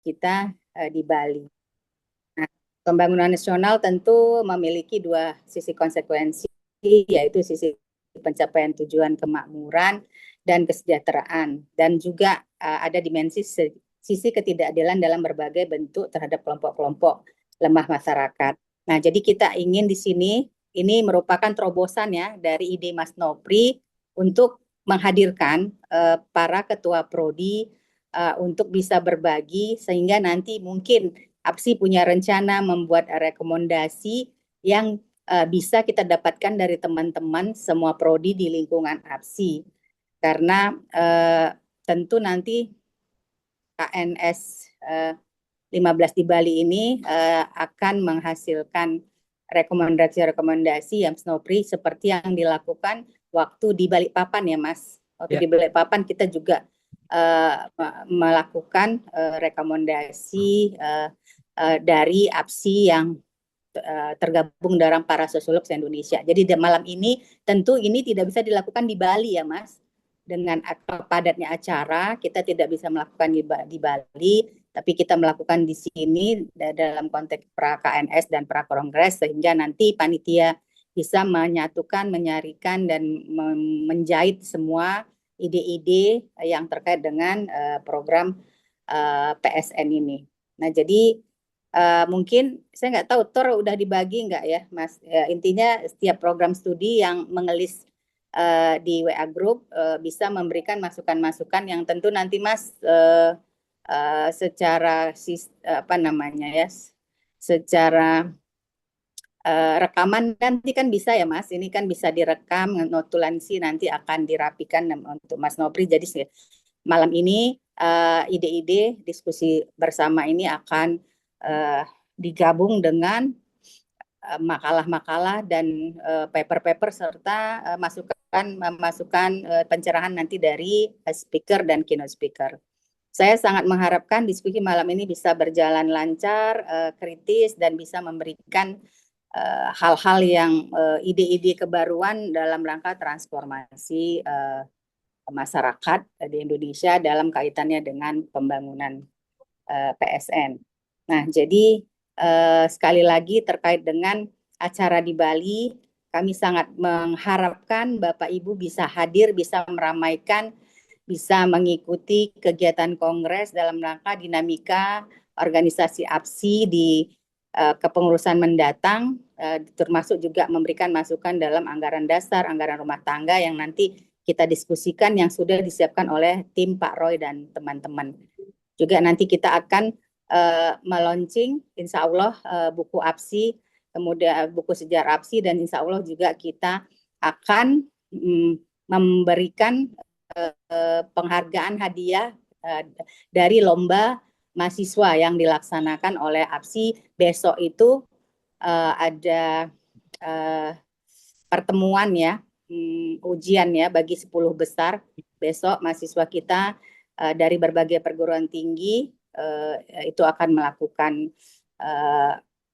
kita di Bali. Nah, pembangunan nasional tentu memiliki dua sisi konsekuensi, yaitu sisi pencapaian tujuan kemakmuran dan kesejahteraan, dan juga ada dimensi sisi ketidakadilan dalam berbagai bentuk terhadap kelompok-kelompok lemah masyarakat. Nah, jadi kita ingin di sini, ini merupakan terobosan ya dari ide Mas Nopri untuk menghadirkan para ketua prodi untuk bisa berbagi sehingga nanti mungkin APSI punya rencana membuat rekomendasi yang bisa kita dapatkan dari teman-teman semua prodi di lingkungan APSI. Karena tentu nanti KNS 15 di Bali ini akan menghasilkan rekomendasi-rekomendasi yang Snopri seperti yang dilakukan waktu di Balikpapan ya Mas. Waktu di Balikpapan kita juga melakukan rekomendasi dari APSI yang tergabung dalam para sosiolog Indonesia. Jadi malam ini tentu ini tidak bisa dilakukan di Bali ya Mas. Dengan padatnya acara kita tidak bisa melakukan di Bali, tapi kita melakukan di sini dalam konteks pra KNS dan pra kongres sehingga nanti panitia bisa menyatukan, menyarikan dan menjahit semua ide-ide yang terkait dengan program PSN ini. Nah, jadi mungkin saya nggak tahu Tor udah dibagi nggak ya Mas. Intinya setiap program studi yang mengelis di WA Group bisa memberikan masukan-masukan yang tentu nanti Mas secara apa namanya ya, secara rekaman nanti kan bisa ya Mas. Ini kan bisa direkam, notulensi nanti akan dirapikan untuk Mas Nopri. Jadi malam ini ide-ide diskusi bersama ini akan digabung dengan makalah-makalah dan paper-paper serta masukan pencerahan nanti dari speaker dan keynote speaker. Saya sangat mengharapkan diskusi malam ini bisa berjalan lancar, kritis dan bisa memberikan hal-hal yang ide-ide kebaruan dalam rangka transformasi masyarakat di Indonesia dalam kaitannya dengan pembangunan PSN. Nah, jadi sekali lagi terkait dengan acara di Bali, kami sangat mengharapkan Bapak Ibu bisa hadir, bisa meramaikan, bisa mengikuti kegiatan kongres dalam rangka dinamika organisasi APSI di kepengurusan mendatang, termasuk juga memberikan masukan dalam anggaran dasar, anggaran rumah tangga yang nanti kita diskusikan yang sudah disiapkan oleh tim Pak Roy dan teman-teman. Juga nanti kita akan meluncing insya Allah buku APSI, kemudian buku sejarah APSI, dan insya Allah juga kita akan memberikan penghargaan hadiah dari lomba mahasiswa yang dilaksanakan oleh APSI. Besok itu ada pertemuan ya, ujian ya bagi 10 besar. Besok mahasiswa kita dari berbagai perguruan tinggi itu akan melakukan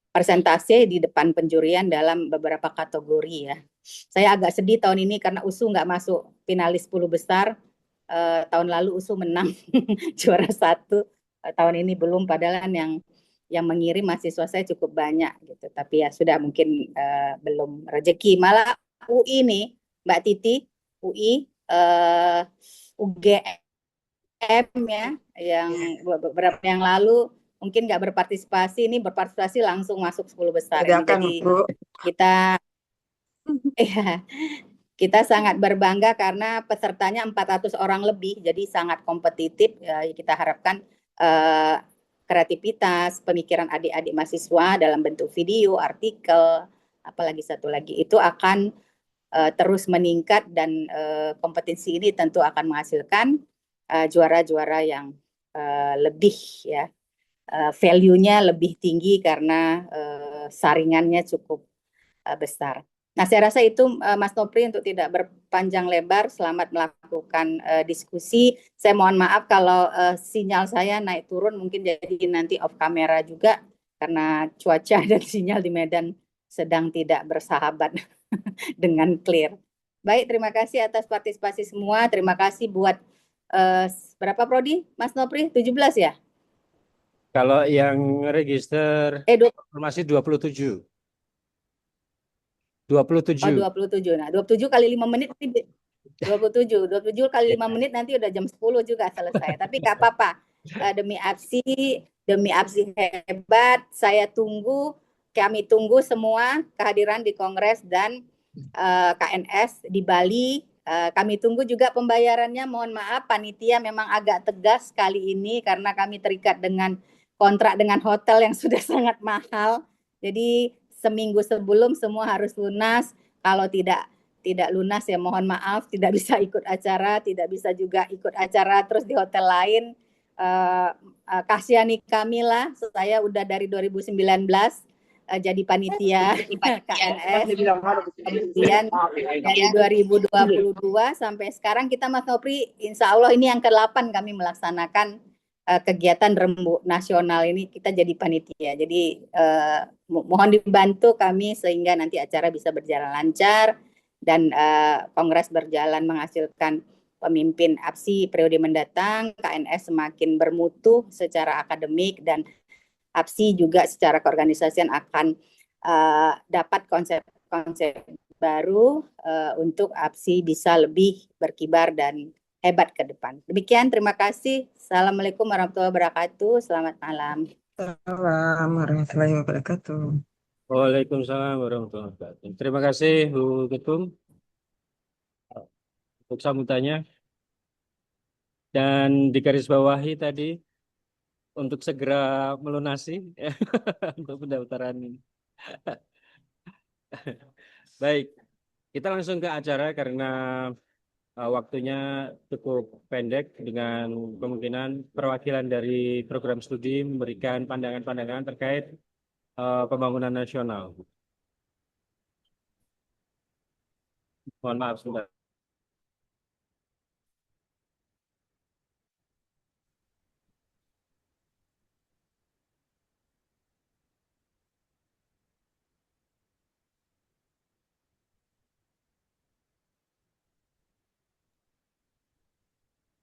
persentase di depan penjurian dalam beberapa kategori ya. Saya agak sedih tahun ini karena USU nggak masuk finalis 10 besar. Tahun lalu USU menang juara 1. Tahun ini belum, padahal yang mengirim mahasiswa saya cukup banyak gitu. Tapi ya sudah mungkin belum rezeki. Malah UI nih, Mbak Titi, UI UGM ya, yang beberapa yang lalu mungkin nggak berpartisipasi, ini berpartisipasi langsung masuk 10 besar. Jadi kita ya, kita sangat berbangga karena pesertanya 400 orang lebih, jadi sangat kompetitif. Kita harapkan kreativitas, pemikiran adik-adik mahasiswa dalam bentuk video, artikel, apalagi satu lagi, itu akan terus meningkat dan kompetensi ini tentu akan menghasilkan juara-juara yang lebih ya, value-nya lebih tinggi karena saringannya cukup besar. Nah, saya rasa itu Mas Nopri untuk tidak berpanjang lebar. Selamat melakukan diskusi. Saya mohon maaf kalau sinyal saya naik turun, mungkin jadi nanti off kamera juga karena cuaca dan sinyal di Medan sedang tidak bersahabat dengan clear. Baik, terima kasih atas partisipasi semua. Terima kasih buat berapa prodi Mas Nopri? 17 ya? Kalau yang register masih 27. 27. 27. Nah, 27 kali 5 menit 27 kali 5 menit nanti udah jam 10 juga selesai. Tapi gak apa-apa. Demi APSI hebat, kami tunggu semua kehadiran di Kongres dan KNS di Bali. Kami tunggu juga pembayarannya. Mohon maaf, panitia memang agak tegas kali ini karena kami terikat dengan kontrak dengan hotel yang sudah sangat mahal. Jadi seminggu sebelum semua harus lunas. Kalau tidak lunas ya mohon maaf, tidak bisa ikut acara, tidak bisa juga ikut acara terus di hotel lain. Kasihani kami lah, saya udah dari 2019 jadi panitia KNS. Kemudian dari 2022 sampai sekarang kita Mas Nopri, insya Allah ini yang ke-8 kami melaksanakan kegiatan Rembuk Nasional ini, kita jadi panitia. Jadi mohon dibantu kami sehingga nanti acara bisa berjalan lancar dan Kongres berjalan menghasilkan pemimpin APSI periode mendatang, KNS semakin bermutu secara akademik dan APSI juga secara keorganisasian akan dapat konsep-konsep baru untuk APSI bisa lebih berkibar dan hebat ke depan. Demikian, terima kasih. Assalamualaikum warahmatullahi wabarakatuh. Selamat malam. Assalamualaikum warahmatullahi wabarakatuh. Waalaikumsalam warahmatullahi wabarakatuh. Terima kasih Bu Ketum untuk sambutannya dan digarisbawahi tadi untuk segera melunasi untuk pendaftaran ini. Baik, kita langsung ke acara karena waktunya cukup pendek dengan kemungkinan perwakilan dari program studi memberikan pandangan-pandangan terkait pembangunan nasional. Mohon maaf sebentar.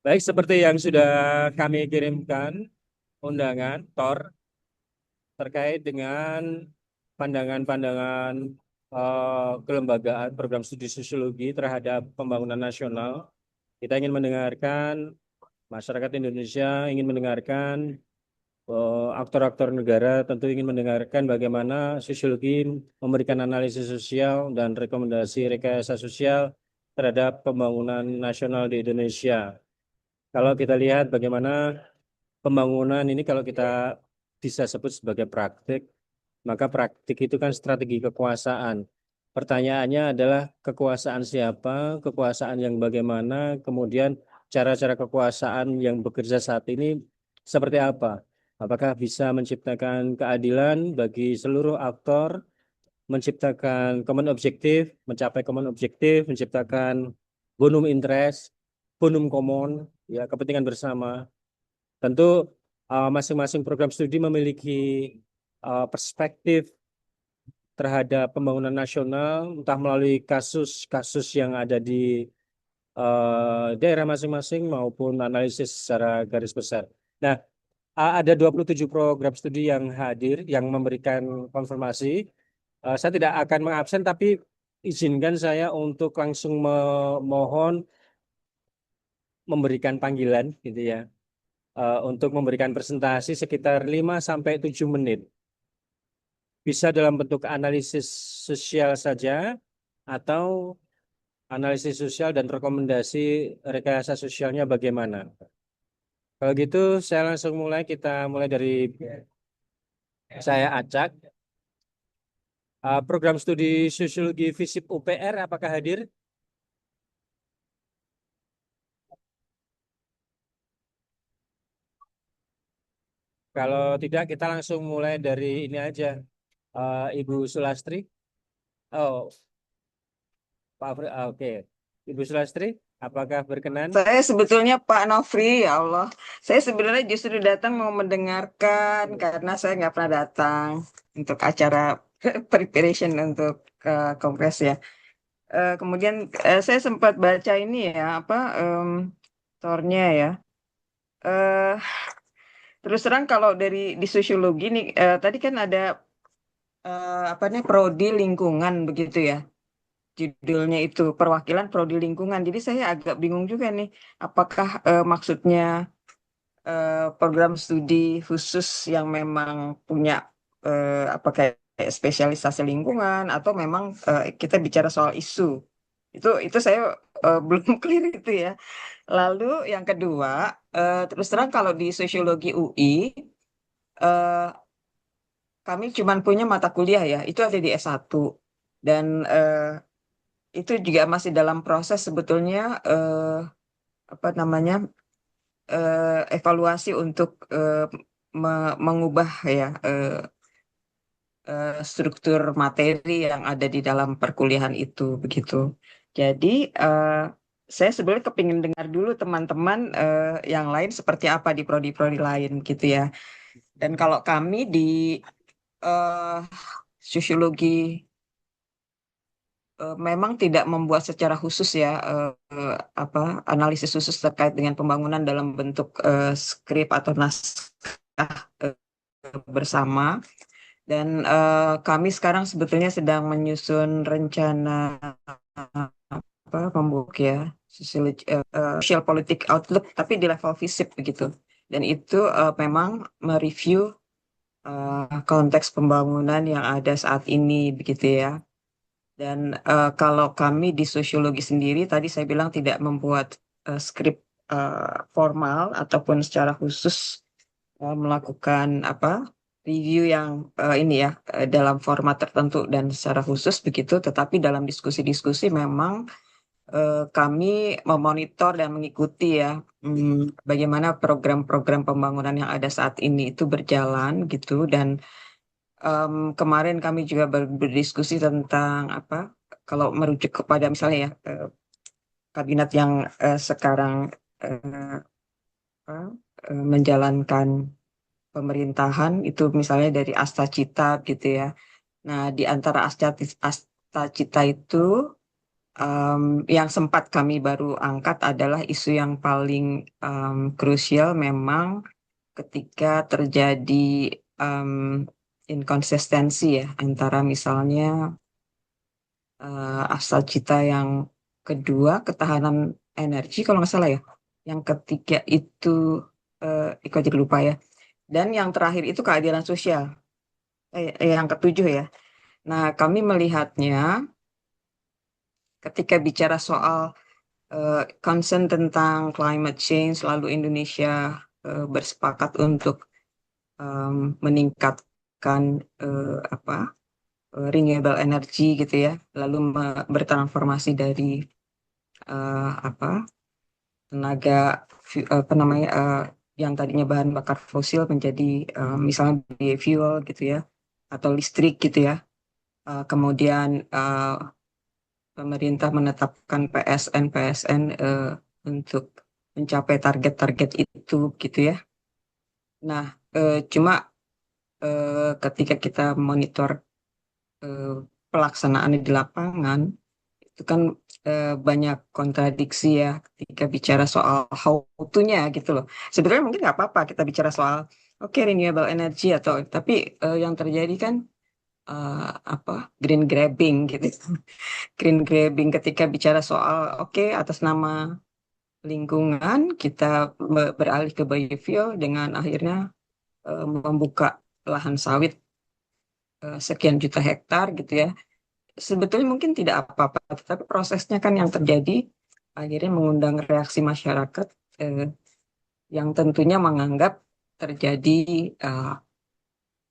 Baik, seperti yang sudah kami kirimkan undangan TOR terkait dengan pandangan-pandangan kelembagaan program studi sosiologi terhadap pembangunan nasional. Kita ingin mendengarkan masyarakat Indonesia, ingin mendengarkan aktor-aktor negara, tentu ingin mendengarkan bagaimana sosiologi memberikan analisis sosial dan rekomendasi rekayasa sosial terhadap pembangunan nasional di Indonesia. Kalau kita lihat bagaimana pembangunan ini kalau kita bisa sebut sebagai praktik, maka praktik itu kan strategi kekuasaan. Pertanyaannya adalah kekuasaan siapa, kekuasaan yang bagaimana, kemudian cara-cara kekuasaan yang bekerja saat ini seperti apa? Apakah bisa menciptakan keadilan bagi seluruh aktor, menciptakan common objektif, mencapai common objektif, menciptakan bonum interest, bonum common, ya kepentingan bersama. Tentu masing-masing program studi memiliki perspektif terhadap pembangunan nasional, entah melalui kasus-kasus yang ada di daerah masing-masing maupun analisis secara garis besar. Nah, ada 27 program studi yang hadir, yang memberikan konfirmasi. Saya tidak akan mengabsen, tapi izinkan saya untuk langsung memohon memberikan panggilan, gitu ya, untuk memberikan presentasi sekitar 5-7 menit. Bisa dalam bentuk analisis sosial saja atau analisis sosial dan rekomendasi rekayasa sosialnya bagaimana. Kalau gitu saya langsung mulai, kita mulai dari saya acak. Program studi sosiologi FISIP UPR apakah hadir? Kalau tidak kita langsung mulai dari ini aja. Ibu Sulastri. Oh, Pak oke. Ibu Sulastri, apakah berkenan? Saya sebetulnya Pak Nofri, ya Allah. Saya sebenarnya justru datang mau mendengarkan karena saya nggak pernah datang untuk acara preparation untuk kongres ya. Kemudian saya sempat baca ini ya, apa tornya ya. Eh, terus terang kalau di sosiologi nih, tadi kan ada apa nih, prodi lingkungan begitu ya. Judulnya itu perwakilan prodi lingkungan. Jadi saya agak bingung juga nih, apakah maksudnya program studi khusus yang memang punya apa kayak spesialisasi lingkungan, atau memang kita bicara soal isu. Itu saya belum clear itu ya. Lalu yang kedua, terus terang kalau di sosiologi UI, eh, kami cuma punya mata kuliah ya, itu ada di S1. Dan itu juga masih dalam proses sebetulnya, apa namanya, evaluasi untuk mengubah ya struktur materi yang ada di dalam perkuliahan itu begitu. Jadi saya sebenarnya kepingin dengar dulu teman-teman yang lain seperti apa di prodi-prodi lain gitu ya. Dan kalau kami di eh, sosiologi memang tidak membuat secara khusus ya apa analisis khusus terkait dengan pembangunan dalam bentuk skrip atau naskah bersama. Dan kami sekarang sebetulnya sedang menyusun rencana apa membuat ya social politic outlook, tapi di level FISIP begitu. Dan itu memang mereview konteks pembangunan yang ada saat ini begitu ya. Dan kalau kami di sosiologi sendiri, tadi saya bilang tidak membuat skrip formal ataupun secara khusus melakukan apa review yang ini ya dalam format tertentu dan secara khusus begitu. Tetapi dalam diskusi-diskusi memang kami memonitor dan mengikuti ya bagaimana program-program pembangunan yang ada saat ini itu berjalan gitu. Dan kemarin kami juga berdiskusi tentang apa, kalau merujuk kepada misalnya ya kabinet yang sekarang eh, apa, menjalankan pemerintahan itu misalnya dari Asta Cita gitu ya. Nah, di antara Asta Cita itu yang sempat kami baru angkat adalah isu yang paling krusial memang ketika terjadi em, inkonsistensi ya antara misalnya Asta Cita yang kedua ketahanan energi kalau nggak salah ya, yang ketiga itu Iko jadi lupa ya, dan yang terakhir itu keadilan sosial, yang ketujuh ya. Nah, kami melihatnya ketika bicara soal concern tentang climate change, lalu Indonesia bersepakat untuk meningkatkan apa renewable energy gitu ya, lalu bertransformasi dari apa tenaga apa namanya yang tadinya bahan bakar fosil menjadi misalnya biofuel gitu ya, atau listrik gitu ya. Kemudian pemerintah menetapkan PSN untuk mencapai target-target itu gitu ya. Nah, cuma ketika kita monitor eh, pelaksanaan di lapangan itu kan banyak kontradiksi ya ketika bicara soal how to-nya gitu loh. Sebenarnya mungkin nggak apa-apa kita bicara soal oke renewable energy atau tapi yang terjadi kan apa green grabbing gitu. Green grabbing ketika bicara soal oke atas nama lingkungan kita beralih ke biofuel dengan akhirnya membuka lahan sawit sekian juta hektar gitu ya. Sebetulnya mungkin tidak apa-apa, tapi prosesnya kan yang terjadi akhirnya mengundang reaksi masyarakat eh, yang tentunya menganggap terjadi eh,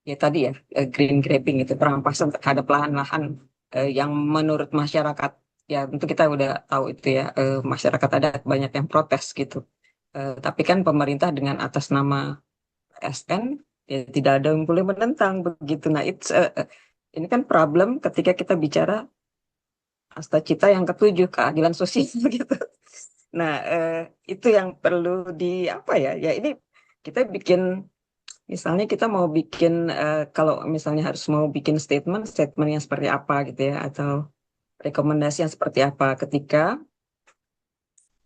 ya tadi ya green grabbing itu perampasan terhadap lahan-lahan yang menurut masyarakat ya tentu kita udah tahu itu ya masyarakat ada banyak yang protes gitu. Tapi kan pemerintah dengan atas nama SN ya tidak ada yang boleh menentang begitu. Nah, ini kan problem ketika kita bicara Asta Cita yang ketujuh keadilan sosial gitu. Nah, itu yang perlu di apa ya? Ya ini kita bikin misalnya kita mau bikin kalau misalnya harus mau bikin statement yang seperti apa gitu ya atau rekomendasi yang seperti apa ketika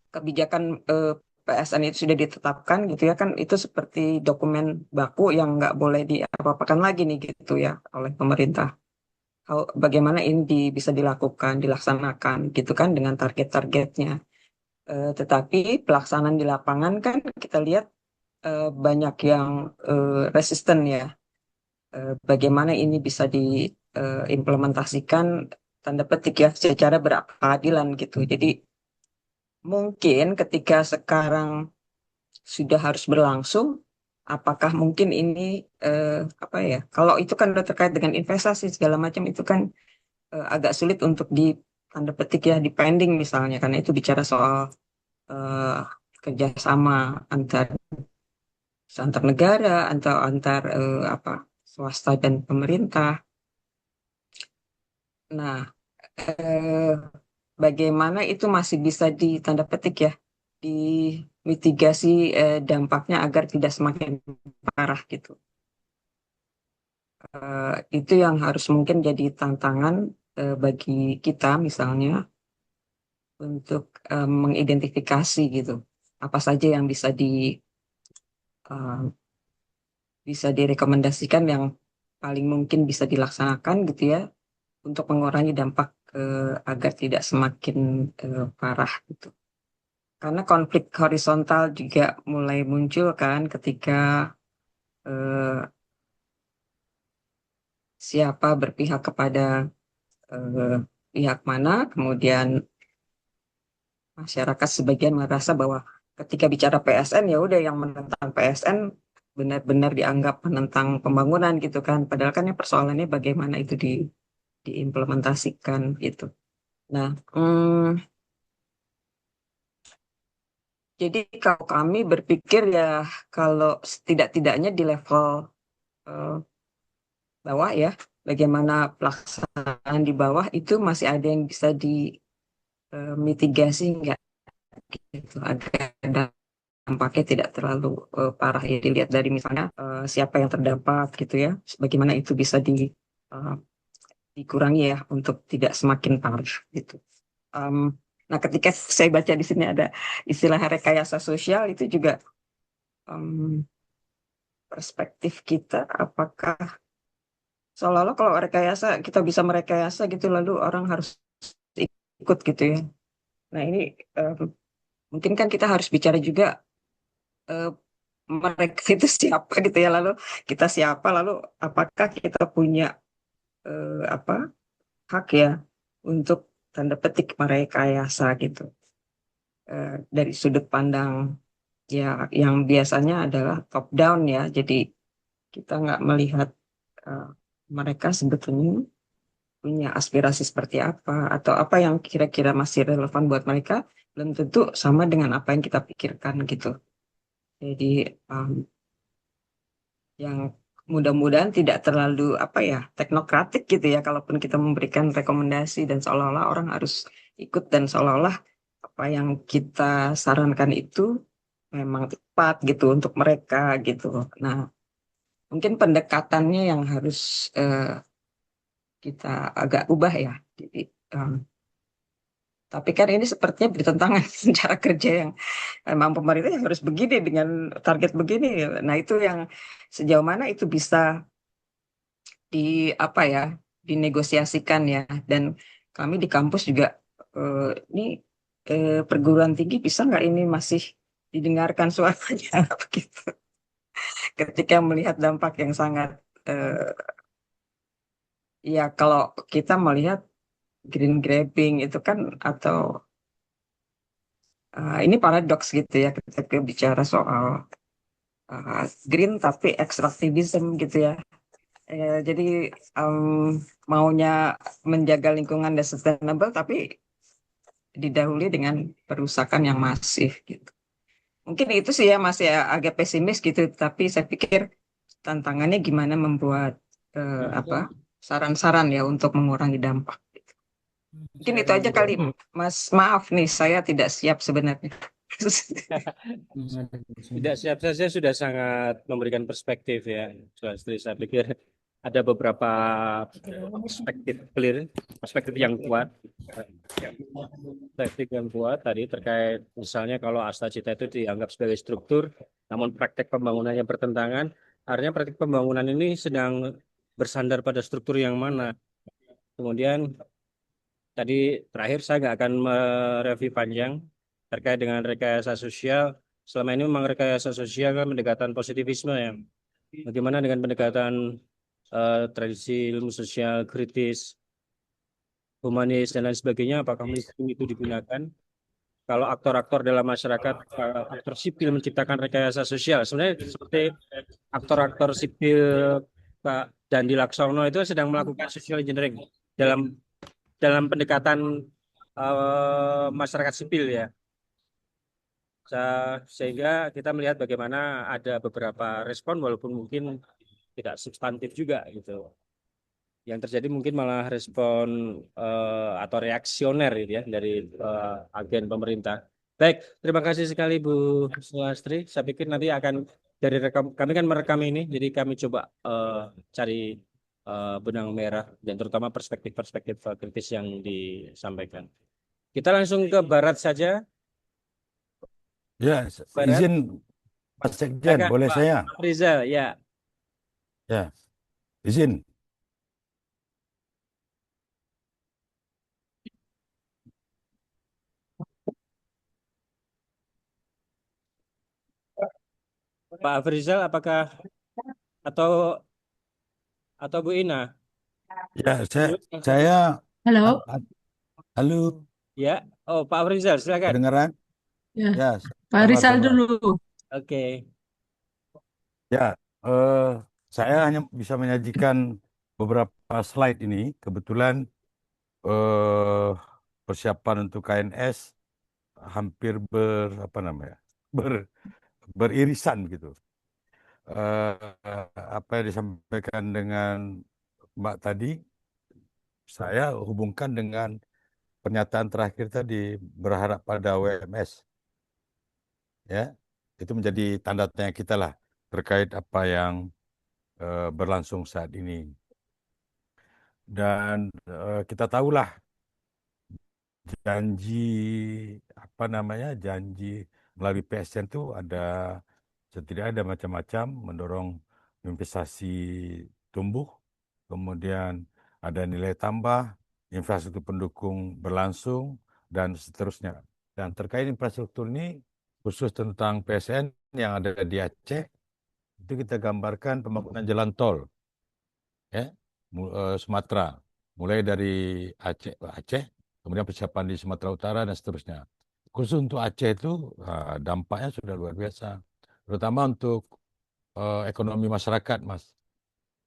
kebijakan PSN itu sudah ditetapkan gitu ya kan itu seperti dokumen baku yang nggak boleh diapa-apakan lagi nih gitu ya oleh pemerintah. Bagaimana ini bisa dilakukan, dilaksanakan gitu kan dengan target-targetnya. Tetapi pelaksanaan di lapangan kan kita lihat banyak yang resisten ya. Bagaimana ini bisa diimplementasikan tanda petik ya secara berkeadilan gitu. Jadi mungkin ketika sekarang sudah harus berlangsung, apakah mungkin ini apa ya? Kalau itu kan udah terkait dengan investasi segala macam itu kan agak sulit untuk di tanda petik ya depending misalnya karena itu bicara soal eh, kerjasama antar antar negara atau antar apa swasta dan pemerintah. Nah, eh, bagaimana itu masih bisa ditanda petik ya dimitigasi dampaknya agar tidak semakin parah gitu. Itu yang harus mungkin jadi tantangan bagi kita misalnya untuk mengidentifikasi gitu apa saja yang eh, bisa direkomendasikan yang paling mungkin bisa dilaksanakan gitu ya untuk mengurangi dampak agar tidak semakin parah gitu. Karena konflik horizontal juga mulai muncul kan ketika eh, siapa berpihak kepada eh, pihak mana, kemudian masyarakat sebagian merasa bahwa ketika bicara PSN ya udah yang menentang PSN benar-benar dianggap menentang pembangunan gitu kan. Padahal kan ya persoalannya bagaimana itu diimplementasikan gitu. Nah, jadi kalau kami berpikir ya kalau setidak-tidaknya di level eh, bawah ya, bagaimana pelaksanaan di bawah itu masih ada yang bisa dimitigasi nggak gitu agar dampaknya tidak terlalu parah ya dilihat dari misalnya siapa yang terdampak gitu ya, bagaimana itu bisa eh, dikurangi ya untuk tidak semakin parah gitu. Em, nah, ketika saya baca di sini ada istilah rekayasa sosial itu juga em, perspektif kita apakah seolah-olah kalau rekayasa kita bisa merekayasa gitu lalu orang harus ikut gitu ya. Nah, ini em, mungkin kan kita harus bicara juga eh, mereka itu siapa gitu ya lalu kita siapa lalu apakah kita punya apa hak ya untuk tanda petik merekayasa gitu. Dari sudut pandang ya yang biasanya adalah top down ya. Jadi kita nggak melihat eh, mereka sebetulnya punya aspirasi seperti apa atau apa yang kira-kira masih relevan buat mereka belum tentu sama dengan apa yang kita pikirkan gitu. Jadi em, yang mudah-mudahan tidak terlalu apa ya teknokratik gitu ya kalaupun kita memberikan rekomendasi dan seolah-olah orang harus ikut dan seolah-olah apa yang kita sarankan itu memang tepat gitu untuk mereka gitu. Nah, mungkin pendekatannya yang harus kita agak ubah ya. Jadi, em, tapi kan ini sepertinya bertentangan dengan cara kerja yang memang pemerintah yang harus begini dengan target begini. Nah, itu yang sejauh mana itu bisa di apa ya dinegosiasikan ya. Dan kami di kampus juga ini perguruan tinggi bisa nggak ini masih didengarkan suaranya begitu ketika melihat dampak yang sangat eh, ya kalau kita melihat green grabbing itu kan atau ini paradoks gitu ya ketika bicara soal green tapi ekstraktivism gitu ya. Jadi em, maunya menjaga lingkungan dan sustainable tapi didahului dengan perusakan yang masif gitu. Mungkin itu sih ya masih agak pesimis gitu, tapi saya pikir tantangannya gimana membuat apa saran-saran ya untuk mengurangi dampak. Mungkin itu aja kali, Mas. Maaf nih, saya tidak siap sebenarnya. Tidak siap saja sudah sangat memberikan perspektif ya, Sulastri. Saya pikir ada beberapa perspektif yang kuat, perspektif yang kuat tadi terkait misalnya kalau Asta Cita itu dianggap sebagai struktur, namun praktek pembangunannya bertentangan. Artinya praktek pembangunan ini sedang bersandar pada struktur yang mana. Kemudian tadi terakhir saya nggak akan mereview panjang terkait dengan rekayasa sosial. Selama ini memang rekayasa sosial kan pendekatan positivisme ya. Bagaimana dengan pendekatan tradisi ilmu sosial kritis, humanis dan lain sebagainya? Apakah mendukung itu digunakan? Kalau aktor-aktor dalam masyarakat, aktor sipil menciptakan rekayasa sosial, sebenarnya seperti aktor-aktor sipil Pak Dandi Laksono itu sedang melakukan social engineering dalam dalam pendekatan masyarakat sipil ya. Sehingga kita melihat bagaimana ada beberapa respon walaupun mungkin tidak substantif juga gitu. Yang terjadi mungkin malah respon atau reaksioner gitu ya dari agen pemerintah. Baik, terima kasih sekali Bu Sulastri. Saya pikir nanti akan dari kami kan merekam ini, jadi kami coba cari benang merah dan terutama perspektif-perspektif kritis yang disampaikan. Kita langsung ke Barat saja. Ya, Barat, izin Pak Sekjen, silakan, boleh Pak saya? Rizal, ya. Ya, izin. Pak Afrizal, apakah atau Bu Ina? Ya, saya Halo, halo, Ya, oh Pak Afrizal, silakan. kedengaran? ya, Ya, Pak dengar, Rizal dengar. dulu. Oke. Ya, saya hanya bisa menyajikan beberapa slide ini. Kebetulan eh, persiapan untuk KNS hampir apa namanya, beririsan gitu. Apa yang disampaikan dengan Mbak tadi, saya hubungkan dengan pernyataan terakhir tadi berharap pada WMS, ya, itu menjadi tanda tanya kita lah terkait apa yang berlangsung saat ini. Dan kita tahulah janji apa namanya janji melalui PSN itu ada setidaknya ada macam-macam mendorong investasi tumbuh, kemudian ada nilai tambah, infrastruktur pendukung berlangsung dan seterusnya. Dan terkait infrastruktur ini khusus tentang PSN yang ada di Aceh itu kita gambarkan pembangunan jalan tol ya Sumatera mulai dari Aceh kemudian persiapan di Sumatera Utara dan seterusnya. Khusus untuk Aceh itu dampaknya sudah luar biasa, terutama untuk ekonomi masyarakat, Mas.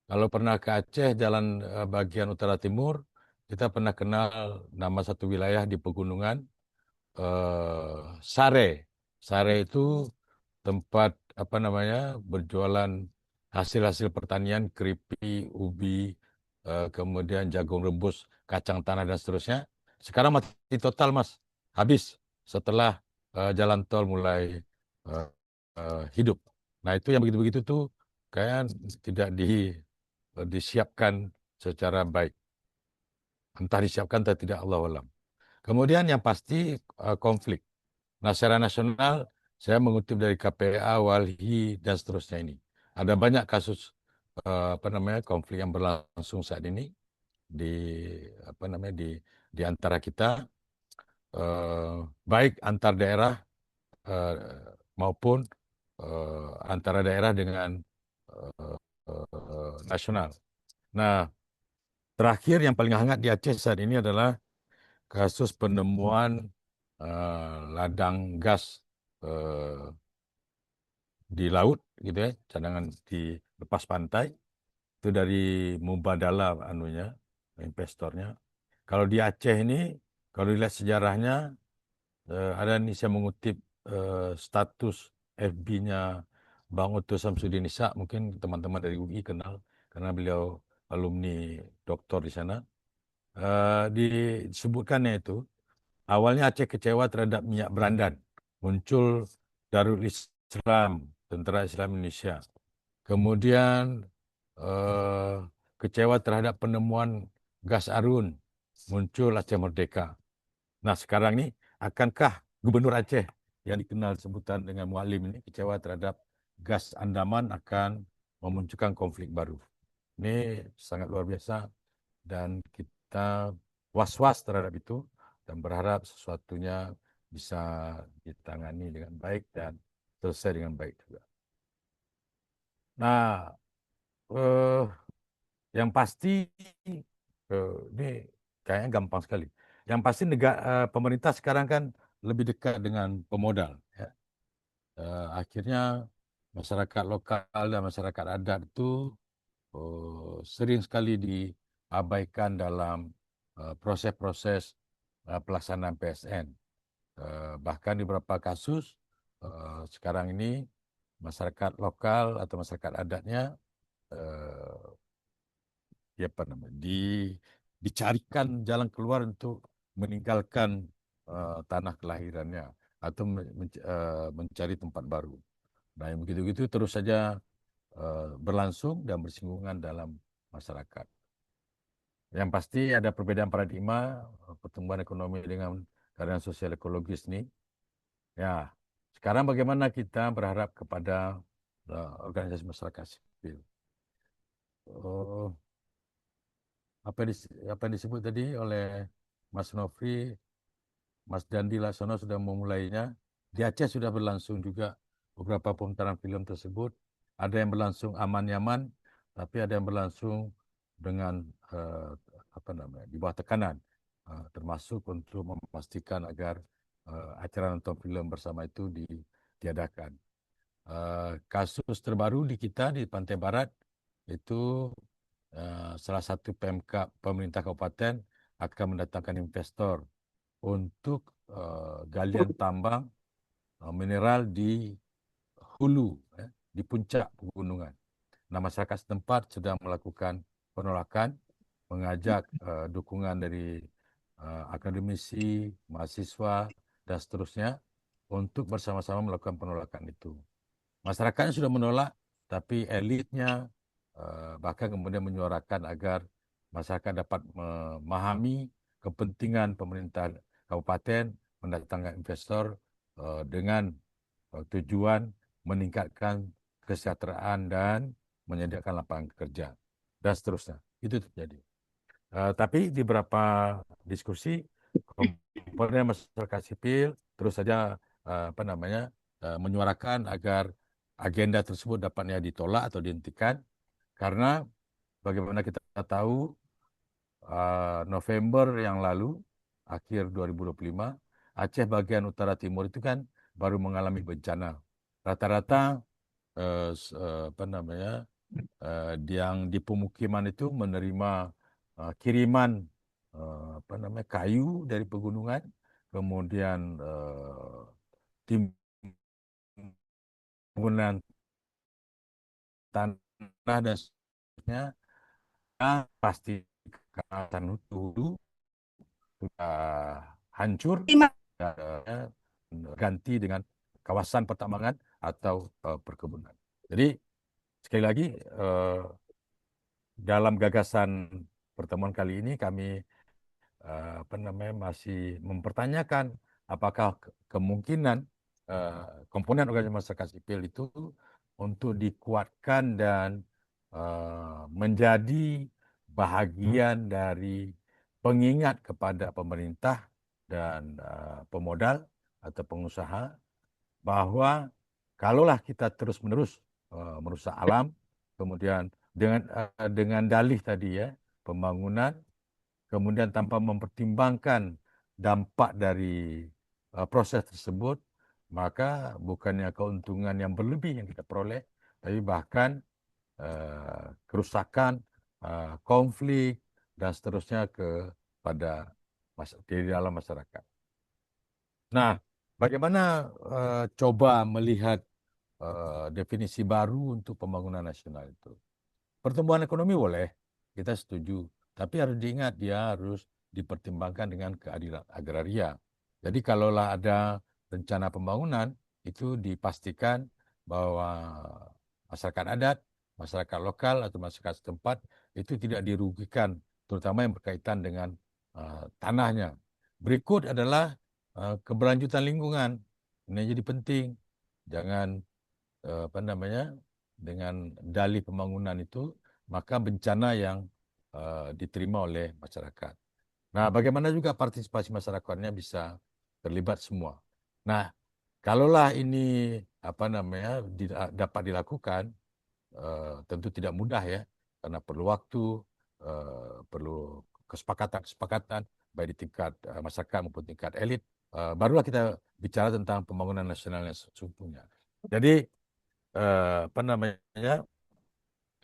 Kalau pernah ke Aceh, jalan bagian utara timur, kita pernah kenal nama satu wilayah di pegunungan, Sare. Sare itu tempat apa namanya berjualan hasil-hasil pertanian, keripik, ubi, kemudian jagung rebus, kacang tanah dan seterusnya. Sekarang mati total, Mas. Habis setelah jalan tol mulai uh, hidup. Nah, itu yang begitu-begitu tuh kayak tidak disiapkan secara baik. Entah disiapkan atau tidak, Allah alam. Kemudian yang pasti konflik. Nah, secara nasional saya mengutip dari KPA, Walhi dan seterusnya ini. Ada banyak kasus apa namanya konflik yang berlangsung saat ini di apa namanya di antara kita baik antar daerah eh, maupun antara daerah dengan nasional. Nah, terakhir yang paling hangat di Aceh saat ini adalah kasus penemuan ladang gas di laut, gitu ya, cadangan di lepas pantai itu dari Mubadala anunya, investornya. Kalau di Aceh ini, kalau dilihat sejarahnya, ada nih saya mengutip status FB-nya Bang Otto Samsudin Nisa, mungkin teman-teman dari UI kenal karena beliau alumni doktor di sana. Disebutkannya itu awalnya Aceh kecewa terhadap minyak berandan, muncul Darul Islam, Tentara Islam Indonesia. Kemudian kecewa terhadap penemuan gas arun, muncul Aceh Merdeka. Nah, sekarang ini akankah Gubernur Aceh yang dikenal sebutan dengan Mualim ini kecewa terhadap gas Andaman akan memunculkan konflik baru? Ini sangat luar biasa dan kita was-was terhadap itu dan berharap sesuatunya bisa ditangani dengan baik dan selesai dengan baik juga. Nah, eh, yang pasti ini kayaknya gampang sekali. Yang pasti pemerintah sekarang kan lebih dekat dengan pemodal. Ya. Akhirnya masyarakat lokal dan masyarakat adat itu sering sekali diabaikan dalam proses-proses pelaksanaan PSN. Bahkan di beberapa kasus sekarang ini masyarakat lokal atau masyarakat adatnya dicarikan jalan keluar untuk meninggalkan tanah kelahirannya atau mencari tempat baru. Nah, yang begitu-gitu terus saja berlangsung dan bersinggungan dalam masyarakat. Yang pasti ada perbedaan paradigma pertumbuhan ekonomi dengan keadaan sosial ekologis ini. Ya, sekarang bagaimana kita berharap kepada organisasi masyarakat sipil? Apa yang disebut tadi oleh Mas Nofri, Mas Dandi Laksono sudah memulainya. Di Aceh sudah berlangsung juga beberapa pemutaran film tersebut. Ada yang berlangsung aman-nyaman, tapi ada yang berlangsung dengan di bawah tekanan, termasuk untuk memastikan agar acara nonton film bersama itu ditiadakan. Kasus terbaru di kita di Pantai Barat itu salah satu PMK pemerintah kabupaten akan mendatangkan investor untuk galian tambang mineral di hulu, di puncak pegunungan. Nah, masyarakat setempat sedang melakukan penolakan, mengajak dukungan dari akademisi, mahasiswa, dan seterusnya untuk bersama-sama melakukan penolakan itu. Masyarakatnya sudah menolak, tapi elitnya bahkan kemudian menyuarakan agar masyarakat dapat memahami kepentingan pemerintah kabupaten mendatangkan investor dengan tujuan meningkatkan kesejahteraan dan menyediakan lapangan kerja dan seterusnya. Itu terjadi. Tapi di beberapa diskusi komponen masyarakat sipil terus saja menyuarakan agar agenda tersebut dapatnya ditolak atau dihentikan karena bagaimana kita tahu November yang lalu akhir 2025 Aceh bagian utara timur itu kan baru mengalami bencana. Rata-rata yang di pemukiman itu menerima kiriman kayu dari pegunungan, kemudian timbunan tanah dan sebagainya, pasti kawasan hulu sudah hancur dan ganti dengan kawasan pertambangan atau perkebunan. Jadi sekali lagi dalam gagasan pertemuan kali ini kami masih mempertanyakan apakah kemungkinan komponen organisasi masyarakat sipil itu untuk dikuatkan dan menjadi bahagian dari pengingat kepada pemerintah dan pemodal atau pengusaha bahwa kalaulah kita terus-menerus merusak alam, kemudian dengan dalih tadi ya pembangunan, kemudian tanpa mempertimbangkan dampak dari proses tersebut, maka bukannya keuntungan yang berlebih yang kita peroleh, tapi bahkan kerusakan, konflik, dan seterusnya kepada di dalam masyarakat. Nah, bagaimana coba melihat definisi baru untuk pembangunan nasional itu? Pertumbuhan ekonomi boleh, kita setuju. Tapi harus diingat, dia harus dipertimbangkan dengan keadilan agraria. Jadi kalaulah ada rencana pembangunan, itu dipastikan bahwa masyarakat adat masyarakat lokal atau masyarakat setempat itu tidak dirugikan, terutama yang berkaitan dengan tanahnya. Berikut adalah keberlanjutan lingkungan. Ini jadi penting. Jangan dengan dalih pembangunan itu maka bencana yang diterima oleh masyarakat. Nah, bagaimana juga partisipasi masyarakatnya bisa terlibat semua. Nah, kalaulah ini dapat dilakukan, tentu tidak mudah ya, karena perlu waktu, perlu kesepakatan baik di tingkat masyarakat maupun tingkat elit. Barulah kita bicara tentang pembangunan nasional yang sesungguhnya. Jadi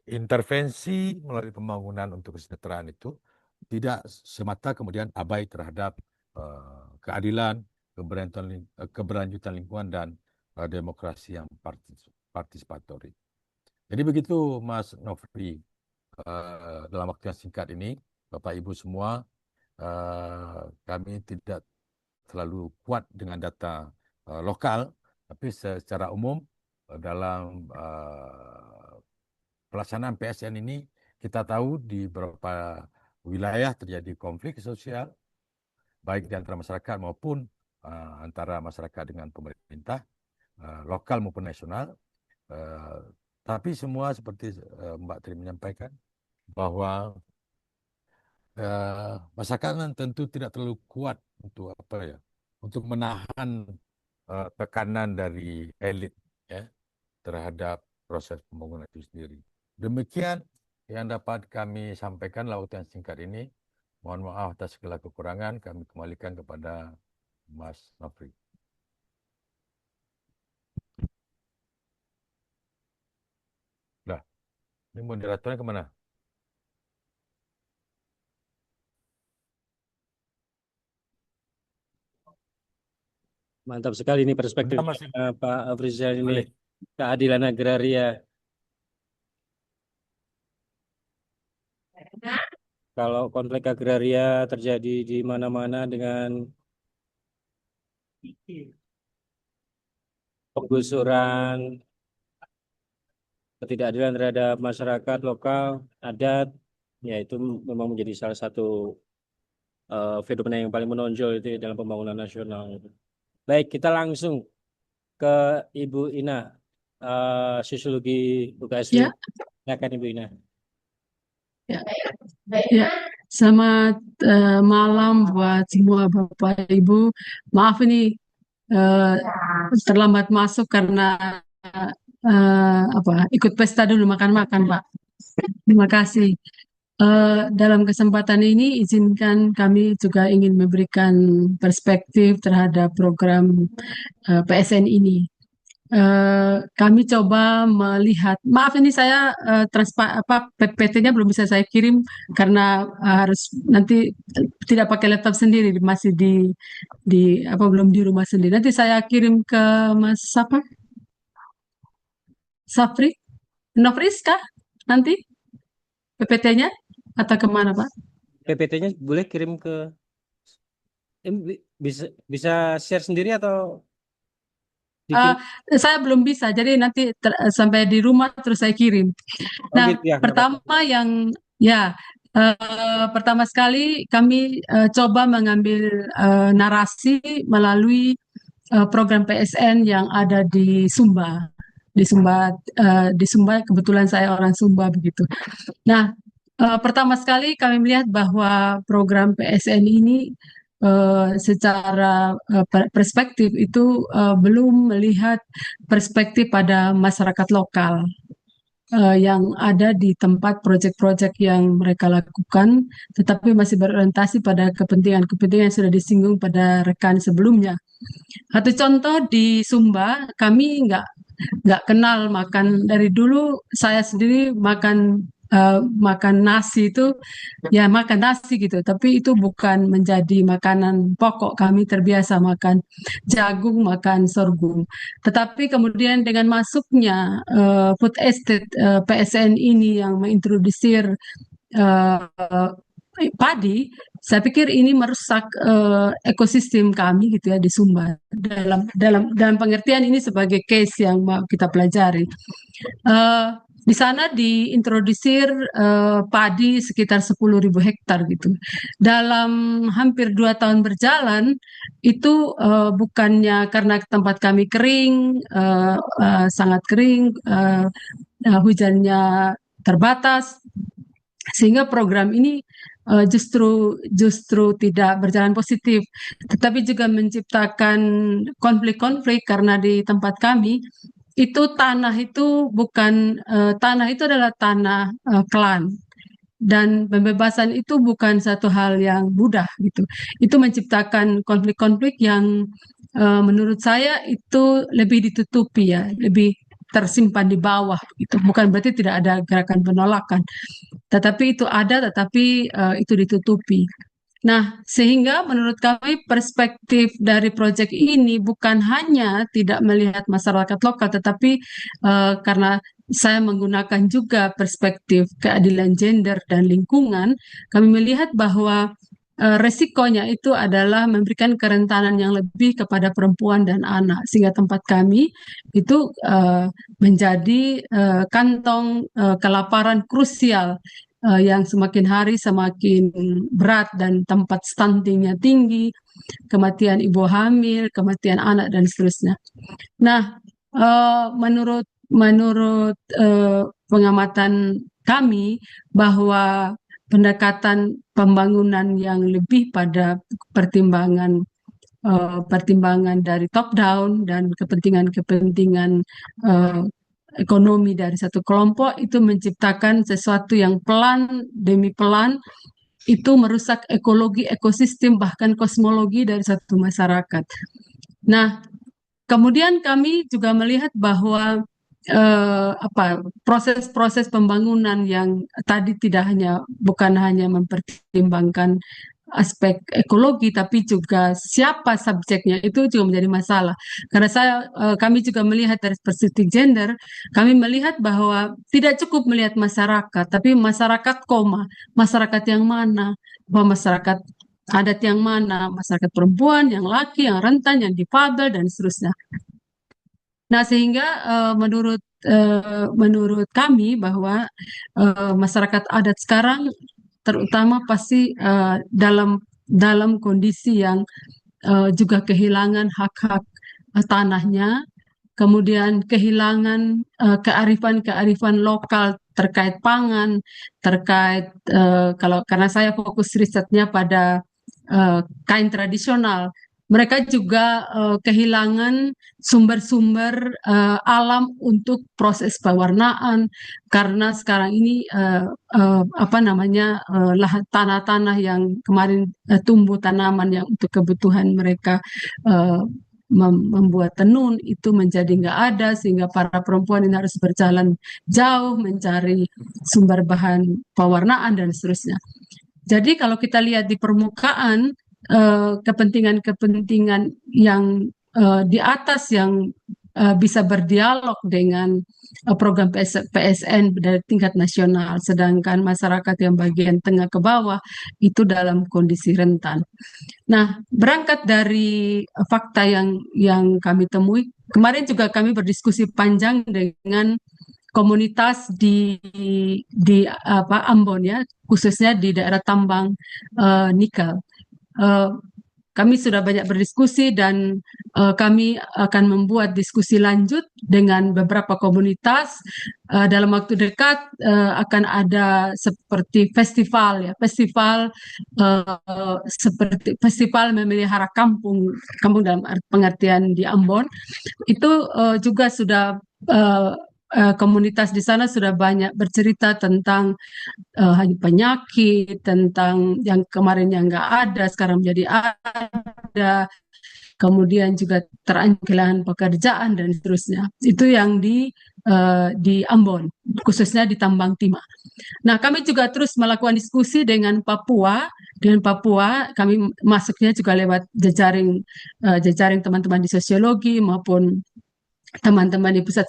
intervensi melalui pembangunan untuk kesejahteraan itu tidak semata kemudian abai terhadap keadilan, keberlanjutan lingkungan dan demokrasi yang partisipatori. Jadi begitu Mas Nofri, dalam waktu yang singkat ini, Bapak Ibu semua, kami tidak terlalu kuat dengan data lokal, tapi secara umum dalam pelaksanaan PSN ini kita tahu di beberapa wilayah terjadi konflik sosial, baik di antara masyarakat maupun antara masyarakat dengan pemerintah, lokal maupun nasional. Tapi semua seperti Mbak Tri menyampaikan bahwa masyarakat kan tentu tidak terlalu kuat untuk menahan tekanan dari elit ya terhadap proses pembangunan itu sendiri. Demikian yang dapat kami sampaikan lewat yang singkat ini. Mohon maaf atas segala kekurangan, kami kembalikan kepada Mas Nofri. Nah, ini moderatornya kemana? Mantap sekali ini perspektif Pak Afrizal ini. Keadilan agraria. Kalau konflik agraria terjadi di mana-mana dengan penggusuran, ketidakadilan terhadap masyarakat lokal, adat, ya itu memang menjadi salah satu fenomena yang paling menonjol itu dalam pembangunan nasional. Baik, kita langsung ke Ibu Ina, sosiologi UKSW. Ya. Silakan Ibu Ina. Ya, selamat malam buat semua Bapak Ibu. Maaf ini terlambat masuk karena ikut pesta dulu makan-makan, Pak. Terima kasih. Dalam kesempatan ini izinkan kami juga ingin memberikan perspektif terhadap program PSN ini. Kami coba melihat, maaf ini saya PPT-nya belum bisa saya kirim karena harus nanti tidak pakai laptop sendiri, masih belum di rumah sendiri. Nanti saya kirim ke Mas Safri, Nofris kah nanti PPT-nya atau kemana Pak? PPT-nya boleh kirim ke bisa share sendiri atau saya belum bisa, jadi nanti sampai di rumah terus saya kirim. Nah, gitu ya, pertama pertama sekali kami coba mengambil narasi melalui program PSN yang ada di Sumba. Di Sumba kebetulan saya orang Sumba begitu. Nah, pertama sekali kami melihat bahwa program PSN ini secara perspektif itu belum melihat perspektif pada masyarakat lokal yang ada di tempat proyek-proyek yang mereka lakukan, tetapi masih berorientasi pada kepentingan-kepentingan yang sudah disinggung pada rekan sebelumnya. Satu contoh di Sumba, kami nggak kenal makan dari dulu. Saya sendiri makan nasi itu ya makan nasi gitu, tapi itu bukan menjadi makanan pokok. Kami terbiasa makan jagung, makan sorghum. Tetapi kemudian dengan masuknya food estate PSN ini yang mengintrodusir padi, saya pikir ini merusak ekosistem kami gitu ya di Sumba. Dalam pengertian ini sebagai case yang mau kita pelajari. Di sana diintrodusir padi sekitar 10.000 hektar gitu. Dalam hampir 2 tahun berjalan, itu bukannya karena tempat kami kering, sangat kering, hujannya terbatas, sehingga program ini justru tidak berjalan positif, tetapi juga menciptakan konflik-konflik karena di tempat kami itu tanah itu adalah tanah klan, dan pembebasan itu bukan satu hal yang mudah gitu. Itu menciptakan konflik-konflik yang menurut saya itu lebih ditutupi ya, lebih tersimpan di bawah gitu. Bukan berarti tidak ada gerakan penolakan, tetapi itu ada, tetapi itu ditutupi. Nah, sehingga menurut kami perspektif dari proyek ini bukan hanya tidak melihat masyarakat lokal, tetapi karena saya menggunakan juga perspektif keadilan gender dan lingkungan, kami melihat bahwa resikonya itu adalah memberikan kerentanan yang lebih kepada perempuan dan anak, sehingga tempat kami itu menjadi kantong kelaparan krusial yang semakin hari semakin berat, dan tempat stuntingnya tinggi, kematian ibu hamil, kematian anak, dan seterusnya. Nah, menurut pengamatan kami bahwa pendekatan pembangunan yang lebih pada pertimbangan dari top down dan kepentingan-kepentingan ekonomi dari satu kelompok itu menciptakan sesuatu yang pelan demi pelan itu merusak ekologi, ekosistem, bahkan kosmologi dari satu masyarakat. Nah, kemudian kami juga melihat bahwa proses-proses pembangunan yang tadi bukan hanya mempertimbangkan aspek ekologi, tapi juga siapa subjeknya, itu juga menjadi masalah. Karena kami juga melihat dari perspektif gender, kami melihat bahwa tidak cukup melihat masyarakat, tapi masyarakat masyarakat yang mana, bahwa masyarakat adat yang mana, masyarakat perempuan, yang laki, yang rentan, yang difabel, dan seterusnya. Nah, sehingga menurut kami bahwa masyarakat adat sekarang terutama pasti dalam kondisi yang juga kehilangan hak-hak tanahnya, kemudian kehilangan kearifan-kearifan lokal terkait pangan, terkait karena saya fokus risetnya pada kain tradisional. Mereka juga kehilangan sumber-sumber alam untuk proses pewarnaan, karena sekarang ini tanah-tanah yang kemarin tumbuh tanaman yang untuk kebutuhan mereka membuat tenun itu menjadi nggak ada, sehingga para perempuan ini harus berjalan jauh mencari sumber bahan pewarnaan dan seterusnya. Jadi kalau kita lihat di permukaan, kepentingan-kepentingan yang di atas yang bisa berdialog dengan program PSN dari tingkat nasional, sedangkan masyarakat yang bagian tengah ke bawah itu dalam kondisi rentan. Nah, berangkat dari fakta yang kami temui, kemarin juga kami berdiskusi panjang dengan komunitas di Ambon ya, khususnya di daerah tambang nikel. Kami sudah banyak berdiskusi, dan kami akan membuat diskusi lanjut dengan beberapa komunitas. Dalam waktu dekat akan ada seperti festival seperti festival memelihara kampung dalam pengertian di Ambon. Itu juga sudah komunitas di sana sudah banyak bercerita tentang penyakit, tentang yang kemarin yang nggak ada, sekarang menjadi ada, kemudian juga terancam pekerjaan dan seterusnya. Itu yang di Ambon, khususnya di Tambang Timah. Nah, kami juga terus melakukan diskusi dengan Papua. Dengan Papua, kami masuknya juga lewat jejaring teman-teman di sosiologi maupun teman-teman di pusat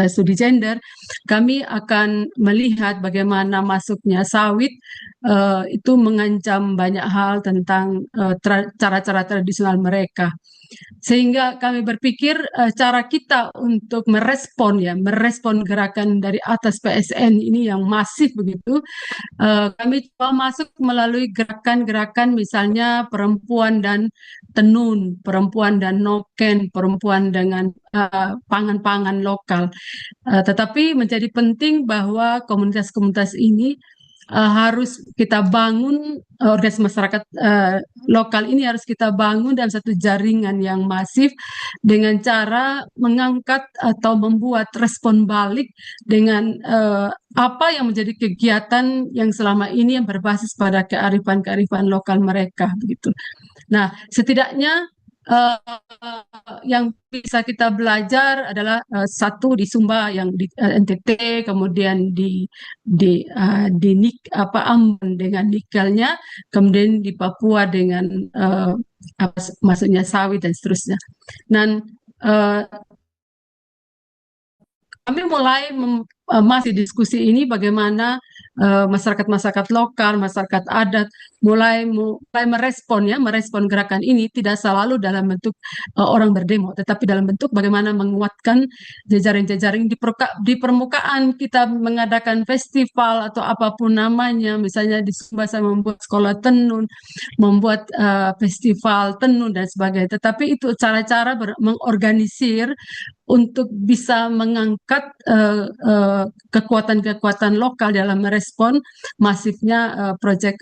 studi gender. Kami akan melihat bagaimana masuknya sawit itu mengancam banyak hal tentang cara-cara tradisional mereka. Sehingga kami berpikir cara kita untuk merespon gerakan dari atas PSN ini yang masif begitu, kami coba masuk melalui gerakan-gerakan misalnya perempuan dan tenun, perempuan dan noken, perempuan dengan pangan-pangan lokal. Tetapi menjadi penting bahwa komunitas-komunitas ini harus kita bangun, organisasi masyarakat lokal ini harus kita bangun dalam satu jaringan yang masif dengan cara mengangkat atau membuat respon balik dengan apa yang menjadi kegiatan yang selama ini yang berbasis pada kearifan-kearifan lokal mereka begitu. Nah, setidaknya yang bisa kita belajar adalah satu di Sumba yang di NTT, kemudian di Ambon dengan nikelnya, kemudian di Papua dengan maksudnya sawit dan seterusnya. Dan kami mulai masih diskusi ini bagaimana masyarakat-masyarakat lokal, masyarakat adat mulai merespon gerakan ini tidak selalu dalam bentuk orang berdemo, tetapi dalam bentuk bagaimana menguatkan jejaring-jejaring di permukaan. Kita mengadakan festival atau apapun namanya, misalnya di Sumba saya membuat sekolah tenun, membuat festival tenun dan sebagainya. Tetapi itu cara-cara mengorganisir untuk bisa mengangkat kekuatan-kekuatan lokal dalam merespon masifnya proyek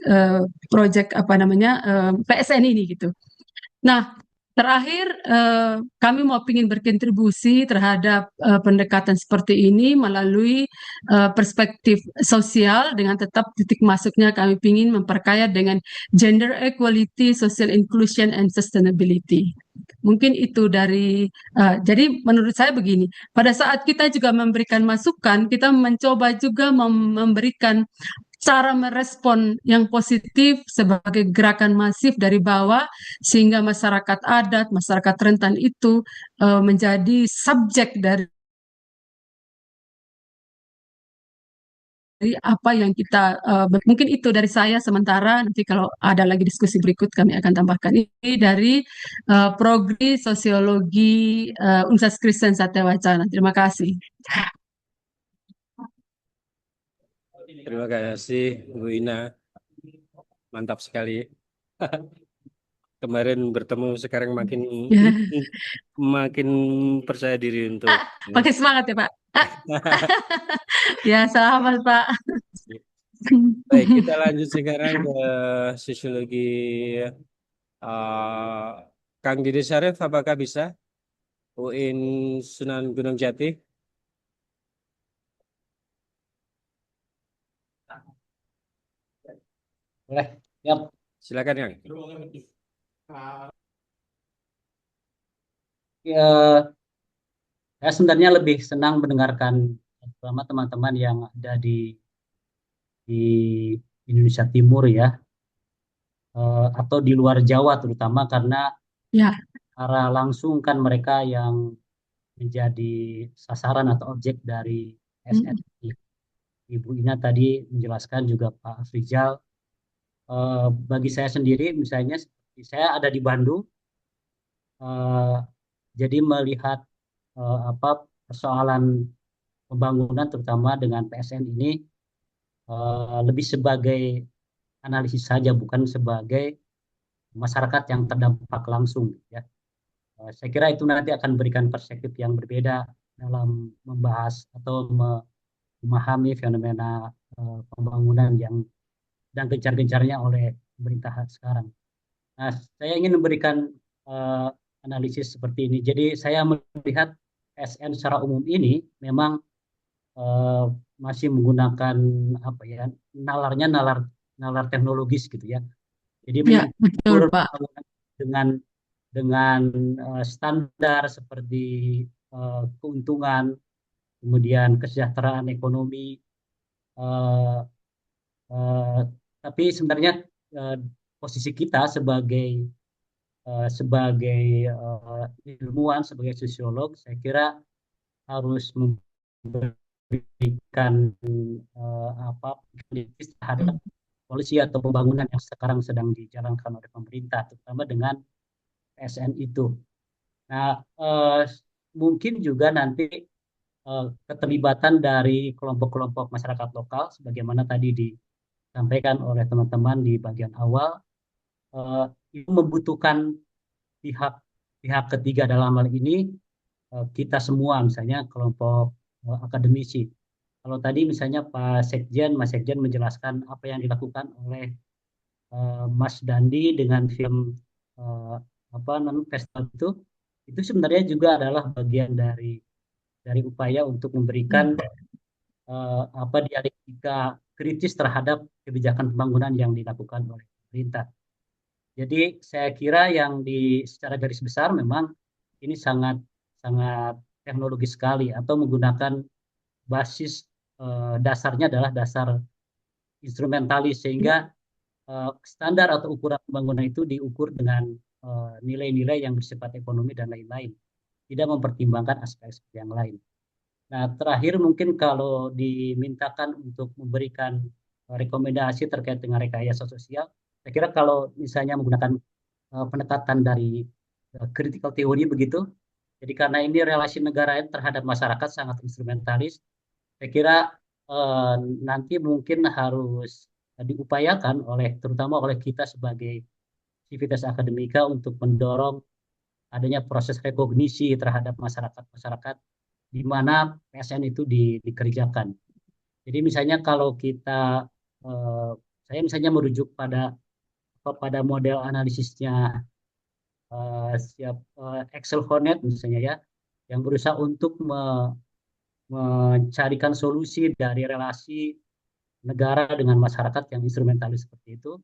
PSN ini gitu. Nah, terakhir kami mau ingin berkontribusi terhadap pendekatan seperti ini melalui perspektif sosial dengan tetap titik masuknya kami ingin memperkaya dengan gender equality, social inclusion, and sustainability. Mungkin itu jadi menurut saya begini, pada saat kita juga memberikan masukan, kita mencoba juga memberikan cara merespon yang positif sebagai gerakan masif dari bawah, sehingga masyarakat adat, masyarakat rentan itu menjadi subjek dari apa yang kita mungkin itu dari saya sementara. Nanti kalau ada lagi diskusi berikut kami akan tambahkan. Ini dari Progri Sosiologi Universitas Kristen Satya Wacana. Terima kasih. Terima kasih Bu Ina, mantap sekali. Kemarin bertemu, sekarang makin makin percaya diri untuk makin semangat ya Pak. Ya, selamat Pak. Baik, kita lanjut sekarang ke sosiologi. Kang Didi Syarif, apakah bisa? UIN Sunan Gunung Jati. Boleh, yap. Silakan Kang. Saya sebenarnya lebih senang mendengarkan terutama teman-teman yang ada di Indonesia Timur ya, atau di luar Jawa terutama karena secara langsung kan mereka yang menjadi sasaran atau objek dari SNI. Ibu Ina tadi menjelaskan juga Pak Afrizal. Bagi saya sendiri misalnya saya ada di Bandung, jadi melihat persoalan pembangunan terutama dengan PSN ini lebih sebagai analisis saja, bukan sebagai masyarakat yang terdampak langsung ya. Saya kira itu nanti akan memberikan perspektif yang berbeda dalam membahas atau memahami fenomena pembangunan yang dan gencar-gencarnya oleh pemerintah sekarang. Nah, saya ingin memberikan analisis seperti ini. Jadi saya melihat PSN secara umum ini memang masih menggunakan nalarnya nalar teknologis gitu ya. Jadi betul, Pak. dengan standar seperti keuntungan, kemudian kesejahteraan ekonomi, tapi sebenarnya posisi kita sebagai ilmuwan, sebagai sosiolog, saya kira harus memberikan terhadap polisi atau pembangunan yang sekarang sedang dijalankan oleh pemerintah, terutama dengan PSN itu. Nah, mungkin juga nanti keterlibatan dari kelompok-kelompok masyarakat lokal, sebagaimana tadi disampaikan oleh teman-teman di bagian awal, eh, itu membutuhkan pihak pihak ketiga dalam hal ini kita semua, misalnya kelompok akademisi. Kalau tadi misalnya Mas Sekjen menjelaskan apa yang dilakukan oleh Mas Dandi dengan film eh, apa namanya festival itu sebenarnya juga adalah bagian dari upaya untuk memberikan apa dialektika kritis terhadap kebijakan pembangunan yang dilakukan oleh pemerintah. Jadi saya kira yang secara garis besar memang ini sangat sangat teknologis sekali atau menggunakan basis dasarnya adalah dasar instrumentalis sehingga standar atau ukuran pembangunan itu diukur dengan nilai-nilai yang bersifat ekonomi dan lain-lain, tidak mempertimbangkan aspek-aspek yang lain. Nah, terakhir mungkin kalau dimintakan untuk memberikan rekomendasi terkait dengan rekayasa sosial, saya kira kalau misalnya menggunakan pendekatan dari critical theory begitu, jadi karena ini relasi negara terhadap masyarakat sangat instrumentalis, saya kira nanti mungkin harus diupayakan terutama oleh kita sebagai civitas akademika untuk mendorong adanya proses rekognisi terhadap masyarakat-masyarakat di mana PSN itu dikerjakan. Jadi misalnya kalau saya misalnya merujuk pada model analisisnya Excel Hornet misalnya ya, yang berusaha untuk mencarikan solusi dari relasi negara dengan masyarakat yang instrumentalis seperti itu.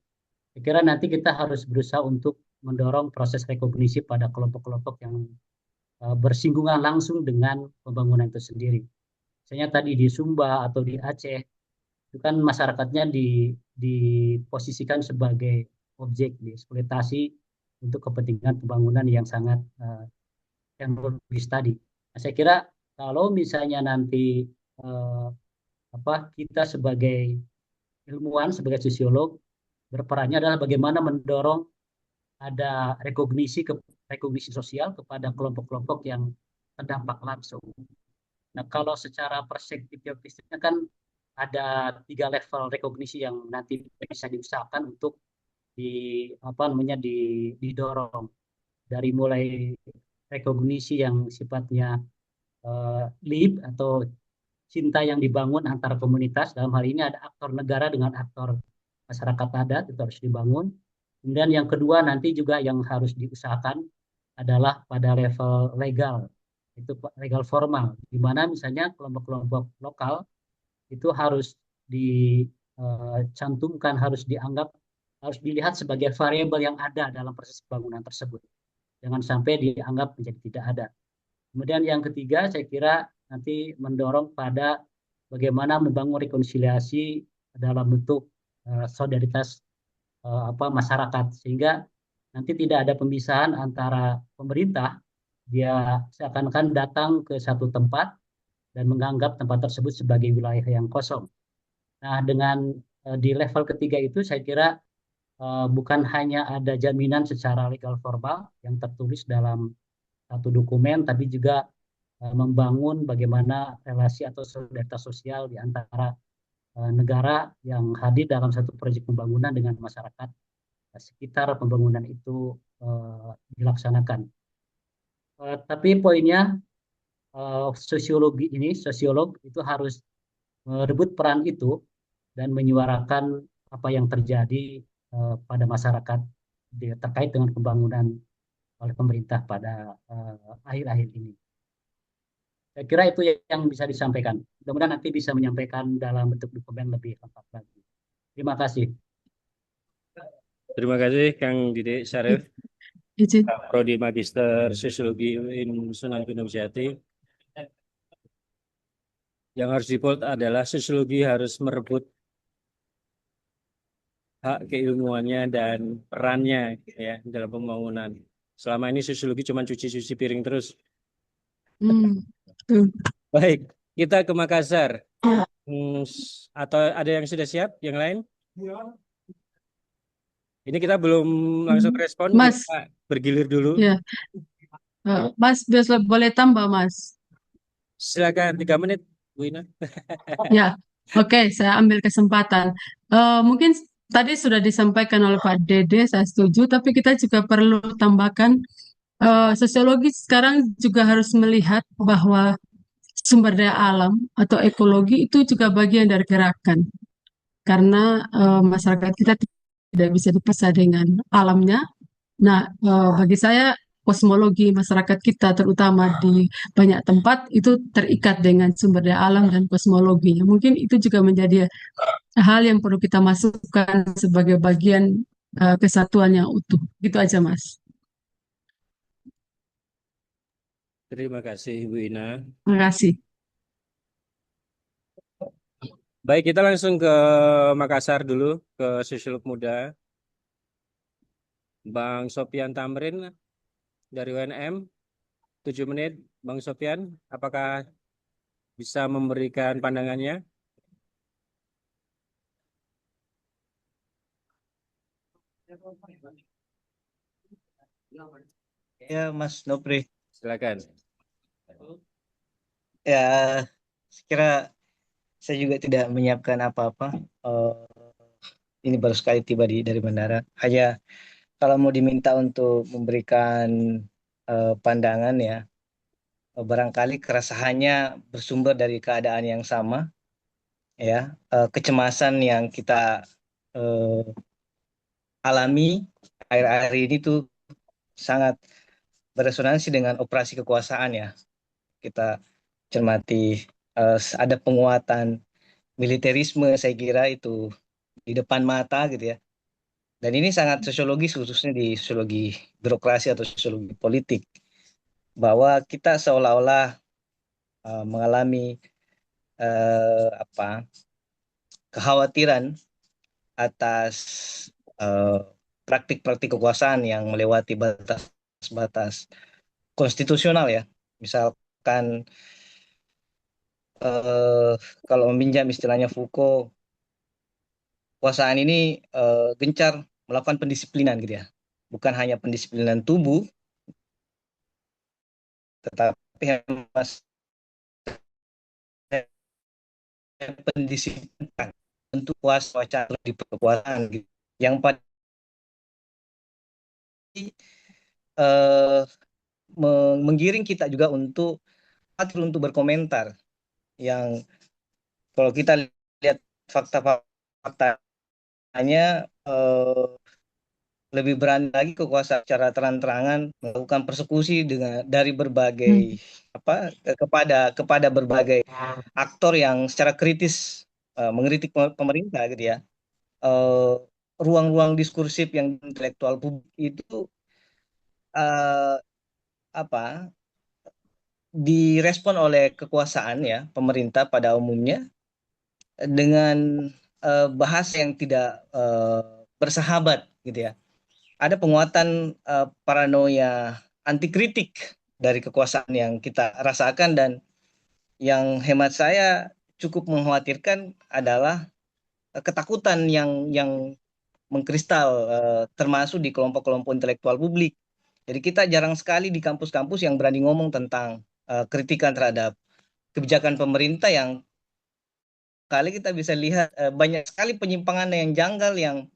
Saya kira nanti kita harus berusaha untuk mendorong proses rekognisi pada kelompok-kelompok yang bersinggungan langsung dengan pembangunan itu sendiri. Misalnya tadi di Sumba atau di Aceh, itu kan masyarakatnya diposisikan sebagai objek dieksploitasi untuk kepentingan pembangunan yang sangat teknologis tadi. Nah, saya kira kalau misalnya nanti kita sebagai ilmuwan, sebagai sosiolog, berperannya adalah bagaimana mendorong ada rekognisi sosial kepada kelompok-kelompok yang terdampak langsung. Nah, kalau secara perspektif teoritisnya kan ada 3 level rekognisi yang nanti bisa diusahakan untuk didorong dari mulai rekognisi yang sifatnya lead atau cinta yang dibangun antara komunitas. Dalam hal ini ada aktor negara dengan aktor masyarakat adat, itu harus dibangun. Kemudian yang kedua nanti juga yang harus diusahakan adalah pada level legal, itu legal formal, di mana misalnya kelompok-kelompok lokal itu harus dicantumkan, harus dilihat sebagai variabel yang ada dalam proses pembangunan tersebut. Jangan sampai dianggap menjadi tidak ada. Kemudian yang ketiga, saya kira nanti mendorong pada bagaimana membangun rekonsiliasi dalam bentuk solidaritas masyarakat, sehingga nanti tidak ada pemisahan antara pemerintah, dia seakan-akan datang ke satu tempat dan menganggap tempat tersebut sebagai wilayah yang kosong. Nah, dengan di level ketiga itu saya kira bukan hanya ada jaminan secara legal formal yang tertulis dalam satu dokumen, tapi juga membangun bagaimana relasi atau solidaritas sosial di antara negara yang hadir dalam satu proyek pembangunan dengan masyarakat sekitar pembangunan itu dilaksanakan. Tapi poinnya sosiolog itu harus merebut peran itu dan menyuarakan apa yang terjadi pada masyarakat terkait dengan pembangunan oleh pemerintah pada akhir-akhir ini. Saya kira itu yang bisa disampaikan. Mudah-mudahan nanti bisa menyampaikan dalam bentuk dokumen lebih lengkap lagi. Terima kasih. Terima kasih Kang Didik Syarif, Izin. Prodi Magister Sosiologi UIN Sunan Gunung Jati. Yang harus di-bold adalah sosiologi harus merebut hak keilmuannya dan perannya ya dalam pembangunan. Selama ini sosiologi cuma cuci-cuci piring terus. Betul. Baik, kita ke Makassar. Atau ada yang sudah siap? Yang lain? Ini kita belum langsung respon, Mas, kita bergilir dulu. ya, Mas, boleh tambah, Mas? Silakan 3 menit, Bu Ina. Ya, oke, saya ambil kesempatan. Mungkin tadi sudah disampaikan oleh Pak Dede, saya setuju, tapi kita juga perlu tambahkan sosiologi sekarang juga harus melihat bahwa sumber daya alam atau ekologi itu juga bagian dari gerakan, karena masyarakat kita tidak bisa dipisah dengan alamnya. Nah, bagi saya kosmologi masyarakat kita terutama di banyak tempat itu terikat dengan sumber daya alam dan kosmologinya. Mungkin itu juga menjadi hal yang perlu kita masukkan sebagai bagian kesatuan yang utuh. Gitu aja, Mas. Terima kasih, Bu Ina. Terima kasih. Baik, kita langsung ke Makassar dulu, ke Sosiolog Muda. Bang Sopian Tamrin dari UNM, 7 menit. Bang Sopian, apakah bisa memberikan pandangannya? Ya, Mas Nopri. Silakan. Ya, sekira saya juga tidak menyiapkan apa-apa. Eh, ini baru sekali tiba dari bandara. Hanya kalau mau diminta untuk memberikan pandangan ya, barangkali keresahannya bersumber dari keadaan yang sama, ya, kecemasan yang kita eh, alami akhir-akhir ini tuh sangat beresonansi dengan operasi kekuasaan ya. Kita cermati ada penguatan militerisme, saya kira itu di depan mata gitu ya. Dan ini sangat sosiologis, khususnya di sosiologi birokrasi atau sosiologi politik, bahwa kita seolah-olah mengalami apa kekhawatiran atas eh, praktik-praktik kekuasaan yang melewati batas-batas konstitusional ya. Misalkan eh, kalau meminjam istilahnya Foucault, kekuasaan ini gencar melakukan pendisiplinan gitu ya. Bukan hanya pendisiplinan tubuh, tetapi mas pendisiplinan untuk kuasa wacana di kekuasaan gitu. Yang pada eh, menggiring kita juga untuk berkomentar yang kalau kita lihat fakta-faktanya lebih berani lagi kekuasaan secara terang-terangan melakukan persekusi dari berbagai Hmm. kepada berbagai aktor yang secara kritis mengkritik pemerintah gitu ya. Eh, Ruang-ruang diskursif yang intelektual publik itu eh, apa direspon oleh kekuasaan ya pemerintah pada umumnya dengan bahasa yang tidak bersahabat gitu ya. Ada penguatan paranoia anti kritik dari kekuasaan yang kita rasakan, dan yang hemat saya cukup mengkhawatirkan adalah ketakutan yang mengkristal termasuk di kelompok-kelompok intelektual publik. Jadi kita jarang sekali di kampus-kampus yang berani ngomong tentang kritikan terhadap kebijakan pemerintah yang kali kita bisa lihat banyak sekali penyimpangan yang janggal yang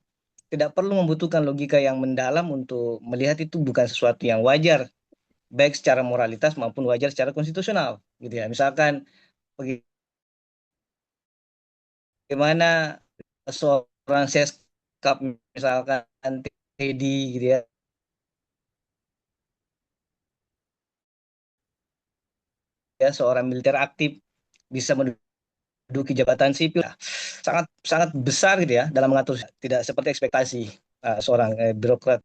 tidak perlu membutuhkan logika yang mendalam untuk melihat itu bukan sesuatu yang wajar baik secara moralitas maupun wajar secara konstitusional gitu ya. Misalkan bagaimana seorang seskap misalkan Teddy gitu ya, seorang militer aktif bisa menduduki jabatan sipil sangat sangat besar gitu ya dalam mengatur, tidak seperti ekspektasi seorang birokrat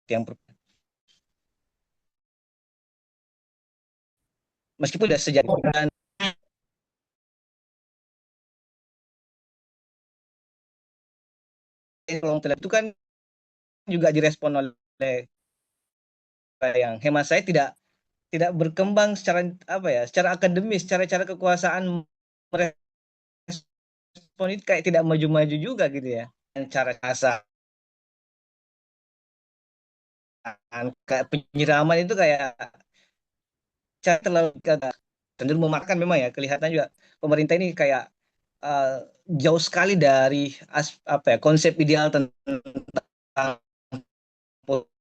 yang meskipun sudah sejak dan kelompok itu kan juga direspon oleh yang hemat saya tidak tidak berkembang secara apa ya, secara akademis, cara-cara kekuasaan merespon itu kayak tidak maju-maju juga gitu ya. Dan cara kasar Kayak penyiraman itu kayak cara terlalu cenderung memakan memang ya, kelihatan juga pemerintah ini kayak eh, jauh sekali dari apa ya, konsep ideal tentang posisi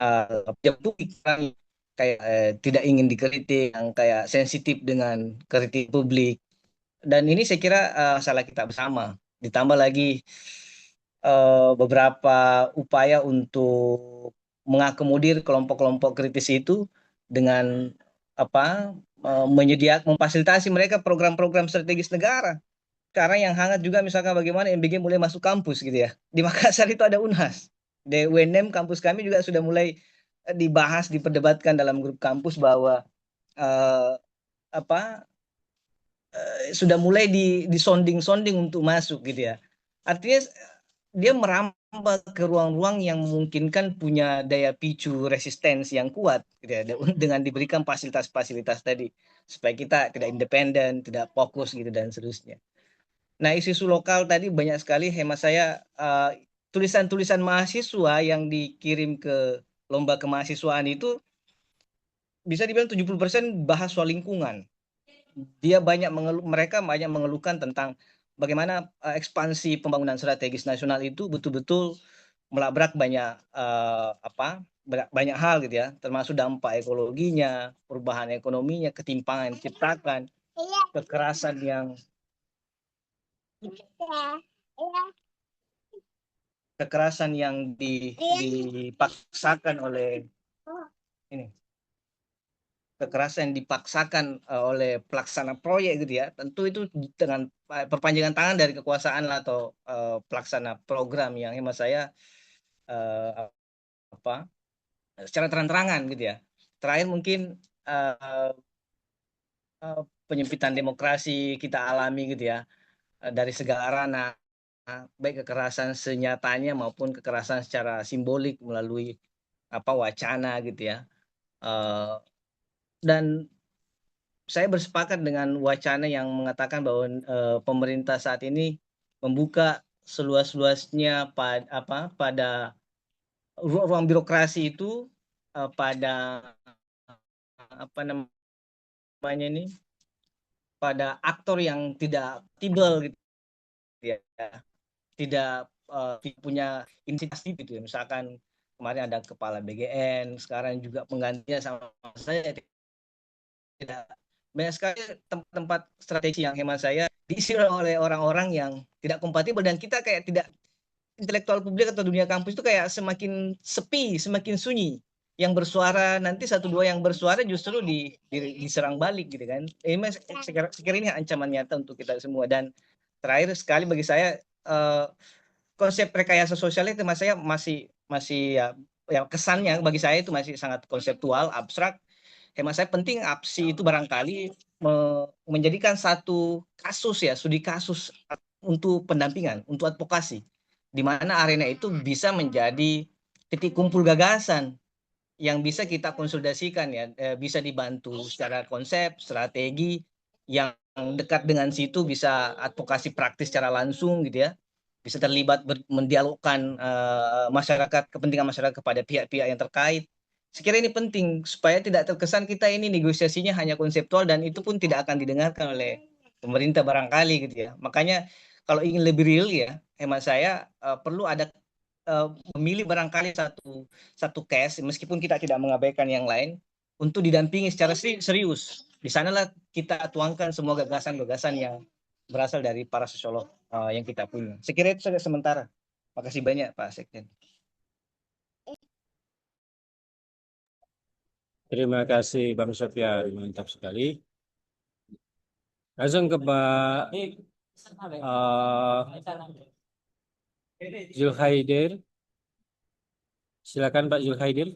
yang publik kan, kayak tidak ingin dikritik, yang kayak sensitif dengan kritik publik. Dan ini saya kira salah kita bersama. Ditambah lagi beberapa upaya untuk mengakomodir kelompok-kelompok kritis itu dengan apa, menyediakan, memfasilitasi mereka program-program strategis negara. Sekarang yang hangat juga misalkan bagaimana MBG mulai masuk kampus gitu ya. Di Makassar itu ada Unhas. Di UNM kampus kami juga sudah mulai dibahas, diperdebatkan dalam grup kampus bahwa eh, apa sudah mulai disonding-sonding untuk masuk gitu ya. Artinya dia merambah ke ruang-ruang yang memungkinkan punya daya picu resistensi yang kuat gitu ya, dengan diberikan fasilitas-fasilitas tadi supaya kita tidak independen, tidak fokus gitu dan seterusnya. Nah, isu-isu lokal tadi banyak sekali hemat saya, tulisan-tulisan mahasiswa yang dikirim ke lomba kemahasiswaan itu bisa dibilang 70% bahas soal lingkungan. Mereka banyak mengeluhkan tentang bagaimana ekspansi pembangunan strategis nasional itu betul-betul melabrak banyak hal gitu ya, termasuk dampak ekologinya, perubahan ekonominya, ketimpangan yang diciptakan, kekerasan yang dipaksakan oleh ini, kekerasan yang dipaksakan oleh pelaksana proyek gitu ya. Tentu itu dengan perpanjangan tangan dari kekuasaan atau pelaksana program yang hemat saya apa secara terang-terangan gitu ya. Terakhir mungkin penyempitan demokrasi kita alami gitu ya, dari segala ranah, baik kekerasan senyatanya maupun kekerasan secara simbolik melalui wacana gitu ya. Dan saya bersepakat dengan wacana yang mengatakan bahwa pemerintah saat ini membuka seluas-luasnya pada ruang birokrasi itu, pada apa namanya ini, pada aktor yang tidak tibel gitu ya, tidak punya inisiatif gitu ya. Misalkan kemarin ada kepala BGN, sekarang juga penggantinya sama saya, tidak banyak sekali tempat-tempat strategi yang hemat saya diisi oleh orang-orang yang tidak kompatibel, dan kita kayak tidak, intelektual publik atau dunia kampus itu kayak semakin sepi, semakin sunyi. Yang bersuara nanti satu dua yang bersuara justru diserang balik gitu kan. Ini sekira ini ancaman nyata untuk kita semua. Dan terakhir sekali bagi saya, konsep rekayasa sosial itu mas saya masih ya kesannya bagi saya itu masih sangat konseptual, abstrak. Hemat saya penting APSI itu barangkali menjadikan satu kasus ya, studi kasus untuk pendampingan, untuk advokasi, di mana arena itu bisa menjadi titik kumpul gagasan yang bisa kita konsolidasikan ya, bisa dibantu secara konsep, strategi yang dekat dengan situ, bisa advokasi praktis secara langsung gitu ya, bisa terlibat mendialogkan masyarakat, kepentingan masyarakat kepada pihak-pihak yang terkait. Sekira ini penting supaya tidak terkesan kita ini negosiasinya hanya konseptual dan itu pun tidak akan didengarkan oleh pemerintah barangkali gitu ya. Makanya kalau ingin lebih real ya, hemat saya perlu ada memilih barangkali satu case, meskipun kita tidak mengabaikan yang lain, untuk didampingi secara serius. Di sanalah kita tuangkan semua gagasan-gagasan yang berasal dari para sosiolog yang kita punya. Sekira itu saja sementara. Makasih banyak Pak Sekjen. Terima kasih Bang Sofyan, mantap sekali. Langsung ke Pak Zulhaidir. Silakan Pak Zulhaidir.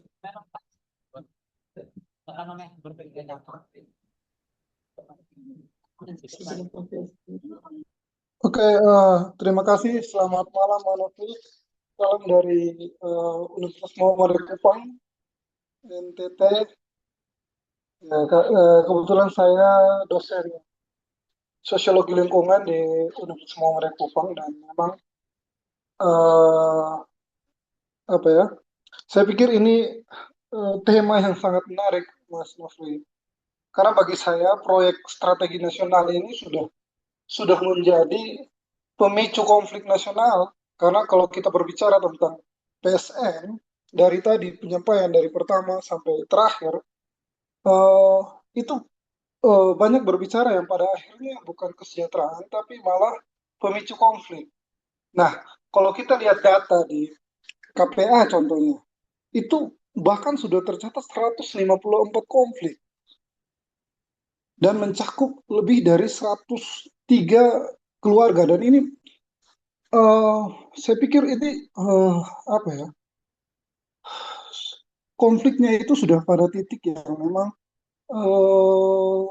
Oke, terima kasih. Selamat malam, Mbak Novi. Salam dari Universitas Muhammadiyah Kupang, NTT. Ya, kebetulan saya dosen sosiologi lingkungan di Universitas Muhammadiyah Kupang, dan memang eh, apa ya? Saya pikir ini tema yang sangat menarik, Mas Nofri. Karena bagi saya proyek strategi nasional ini sudah menjadi pemicu konflik nasional. Karena kalau kita berbicara tentang PSN, dari tadi penyampaian dari pertama sampai terakhir, eh, itu banyak berbicara yang pada akhirnya bukan kesejahteraan, tapi malah pemicu konflik. Nah, kalau kita lihat data di KPA contohnya, itu bahkan sudah tercatat 154 konflik dan mencakup lebih dari 103 keluarga. Dan ini eh, saya pikir ini apa ya, konfliknya itu sudah pada titik yang memang eh,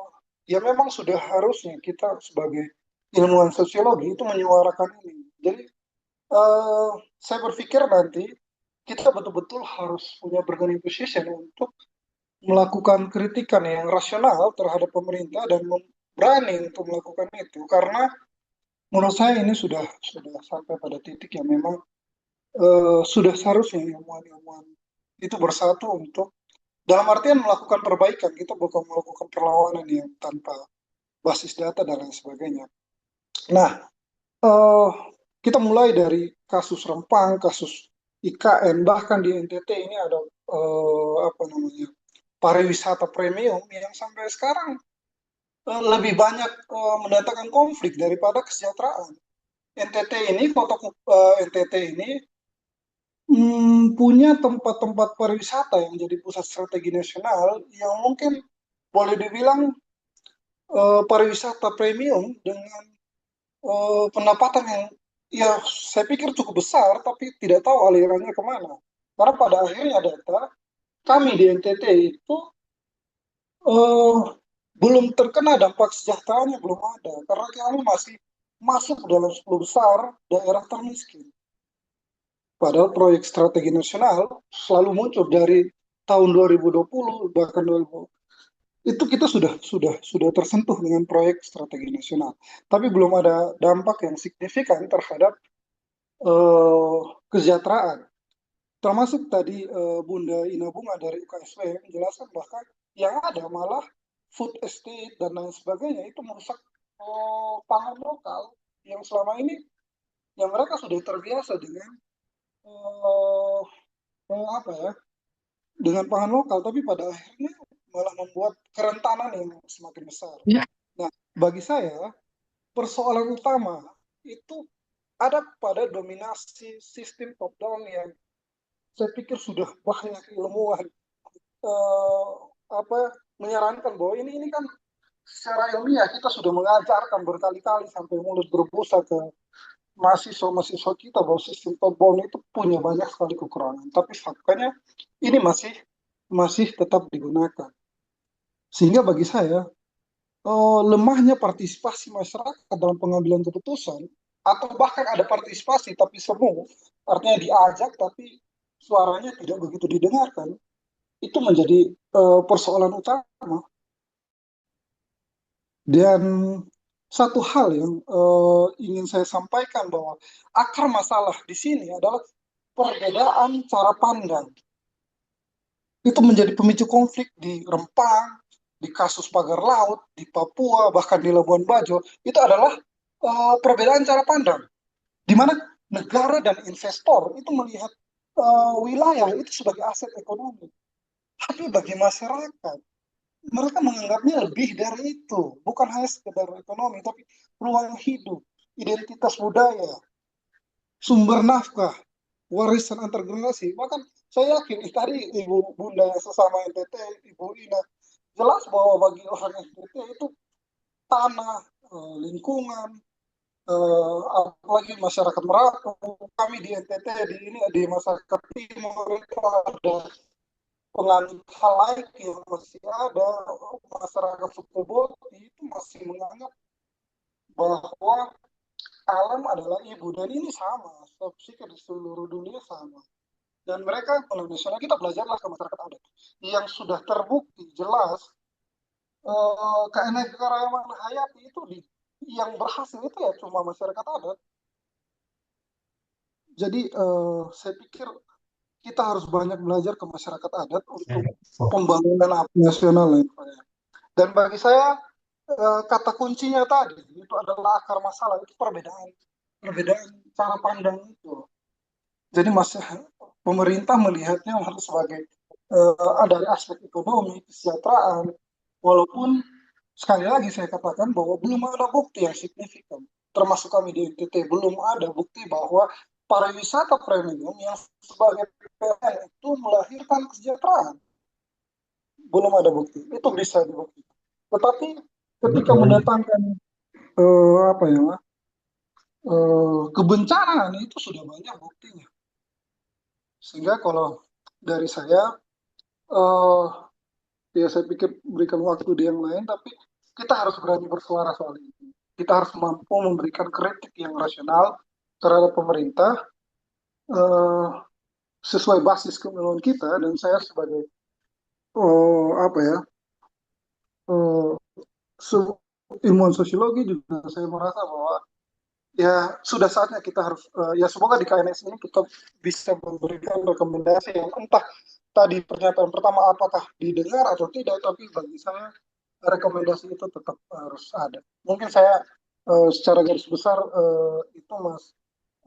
ya memang sudah harusnya kita sebagai ilmuwan sosiologi itu menyuarakan ini. Jadi eh, saya berpikir nanti kita betul-betul harus punya bargaining position untuk melakukan kritikan yang rasional terhadap pemerintah dan berani untuk melakukan itu, karena menurut saya ini sudah sampai pada titik yang memang sudah seharusnya ilmuwan-ilmuwan itu bersatu untuk dalam artian melakukan perbaikan. Kita bukan melakukan perlawanan yang tanpa basis data dan lain sebagainya. Nah, eh, kita mulai dari kasus Rempang, kasus IKN, bahkan di NTT ini ada apa namanya, pariwisata premium yang sampai sekarang lebih banyak mendatangkan konflik daripada kesejahteraan. NTT ini, kota NTT ini punya tempat-tempat pariwisata yang jadi pusat strategi nasional yang mungkin boleh dibilang pariwisata premium dengan pendapatan yang ya saya pikir cukup besar, tapi tidak tahu alirannya kemana. Karena pada akhirnya data kami di NTT itu eh, belum terkena dampak sejahteraannya, belum ada. Karena kami masih masuk dalam 10 besar daerah termiskin. Padahal proyek strategi nasional selalu muncul dari tahun 2020 bahkan 2000. Itu kita sudah tersentuh dengan proyek strategi nasional. Tapi belum ada dampak yang signifikan terhadap eh, kesejahteraan. Termasuk tadi Bunda Ina Bunga dari UKSW menjelaskan bahkan yang ada malah food estate dan lain sebagainya itu merusak pangan lokal yang selama ini yang mereka sudah terbiasa dengan eh, apa ya, dengan pangan lokal, tapi pada akhirnya malah membuat kerentanan yang semakin besar. Ya, Nah, bagi saya persoalan utama itu ada pada dominasi sistem top down yang saya pikir sudah banyak ilmuwan eh, apa menyarankan bahwa ini kan secara ilmiah kita sudah mengajarkan berkali-kali sampai mulut berbusa ke mahasiswa-mahasiswa kita bahwa sistem top down itu punya banyak sekali kekurangan. Tapi faktanya ini masih tetap digunakan. Sehingga bagi saya lemahnya partisipasi masyarakat dalam pengambilan keputusan atau bahkan ada partisipasi tapi semu, artinya diajak tapi suaranya tidak begitu didengarkan, itu menjadi persoalan utama. Dan satu hal yang ingin saya sampaikan bahwa akar masalah di sini adalah perbedaan cara pandang. Itu menjadi pemicu konflik di Rempang, di kasus pagar laut, di Papua, bahkan di Labuan Bajo. Itu adalah perbedaan cara pandang, di mana negara dan investor itu melihat wilayah itu sebagai aset ekonomi. Tapi bagi masyarakat, mereka menganggapnya lebih dari itu. Bukan hanya sekedar ekonomi, tapi ruang hidup, identitas budaya, sumber nafkah, warisan antar generasi. Bahkan saya yakin tadi Ibu Bunda yang sesama NTT, Ibu Ina, jelas bahwa bagi orang NTT itu tanah, lingkungan, apalagi masyarakat Merapu, kami di NTT di ini di masyarakat Timur itu ada penganut hal lain yang masih ada, masyarakat suku Boti itu masih menganggap bahwa alam adalah ibu, dan ini sama, saya pikir di seluruh dunia sama. Dan mereka Indonesia, kita belajarlah ke masyarakat adat yang sudah terbukti jelas keanekaragaman hayati itu yang berhasil itu ya cuma masyarakat adat. Jadi saya pikir kita harus banyak belajar ke masyarakat adat untuk pembangunan nasional. Dan bagi saya kata kuncinya tadi itu adalah akar masalah, itu perbedaan cara pandang itu. Jadi pemerintah melihatnya harus sebagai dari aspek ekonomi, kesejahteraan, walaupun sekali lagi saya katakan bahwa belum ada bukti yang signifikan, termasuk kami di NTT belum ada bukti bahwa pariwisata premium yang sebagai PLN itu melahirkan kesejahteraan. Belum ada bukti, itu bisa dibuktikan. Tetapi ketika mendatangkan apa ya, kebencanaan itu sudah banyak buktinya. Sehingga kalau dari saya, eh ya saya pikir berikan waktu di yang lain, tapi kita harus berani bersuara soal ini. Kita harus mampu memberikan kritik yang rasional terhadap pemerintah eh, sesuai basis kemauan kita. Dan saya sebagai apa ya, eh, ilmuwan sosiologi juga saya merasa bahwa ya sudah saatnya kita harus ya semoga di KNS ini kita bisa memberikan rekomendasi yang entah tadi pernyataan pertama apakah didengar atau tidak, tapi bagi saya rekomendasi itu tetap harus ada. Mungkin saya secara garis besar itu Mas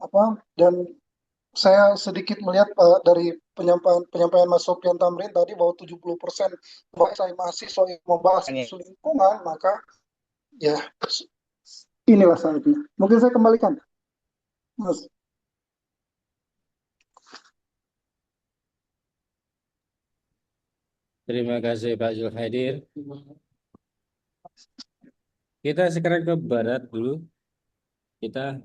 apa, dan saya sedikit melihat dari penyampaian Mas Sofyan Tamrin tadi bahwa 70% mahasiswa yang membahas isu lingkungan, maka ya inilah saatnya. Mungkin saya kembalikan, Mas. Terima kasih Pak Zulhaidir. Kita sekarang ke barat dulu. Kita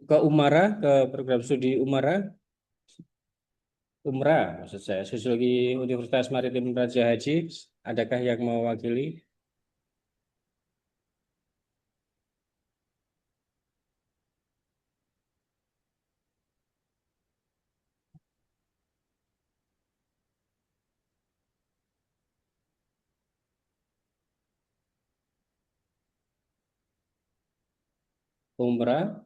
ke Umara, ke program studi Umrah, maksud saya, Sosiologi Universitas Maritim Raja Haji. Adakah yang mewakili? Umrah,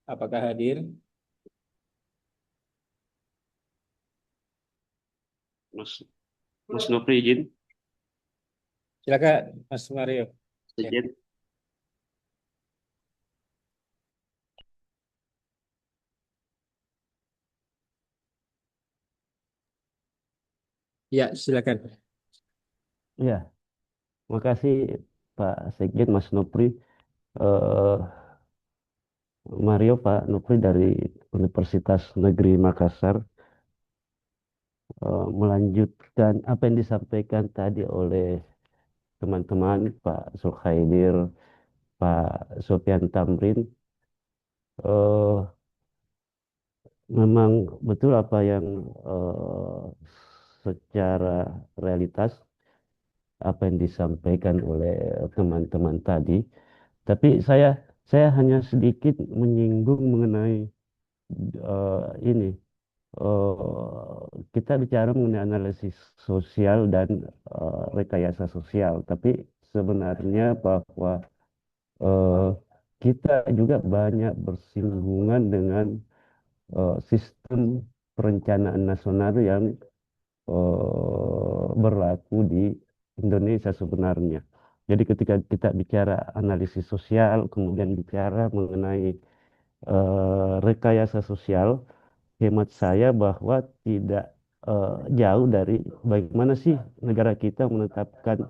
apakah hadir? Mas Nopri izin. Silakan, Mas Mario. Izin. Ya, silakan. Ya, makasih Pak Sekjen Mas Nopri. Eh, Mario Pak Nopri dari Universitas Negeri Makassar melanjutkan apa yang disampaikan tadi oleh teman-teman Pak Zulhaidir, Pak Sofyan Tamrin. Memang betul apa yang secara realitas apa yang disampaikan oleh teman-teman tadi. Tapi saya hanya sedikit menyinggung mengenai ini. Kita bicara mengenai analisis sosial dan rekayasa sosial. Tapi sebenarnya bahwa eh, kita juga banyak bersinggungan dengan sistem perencanaan nasional yang berlaku di Indonesia sebenarnya. Jadi ketika kita bicara analisis sosial, kemudian bicara mengenai rekayasa sosial, hemat saya bahwa tidak jauh dari bagaimana sih negara kita menetapkan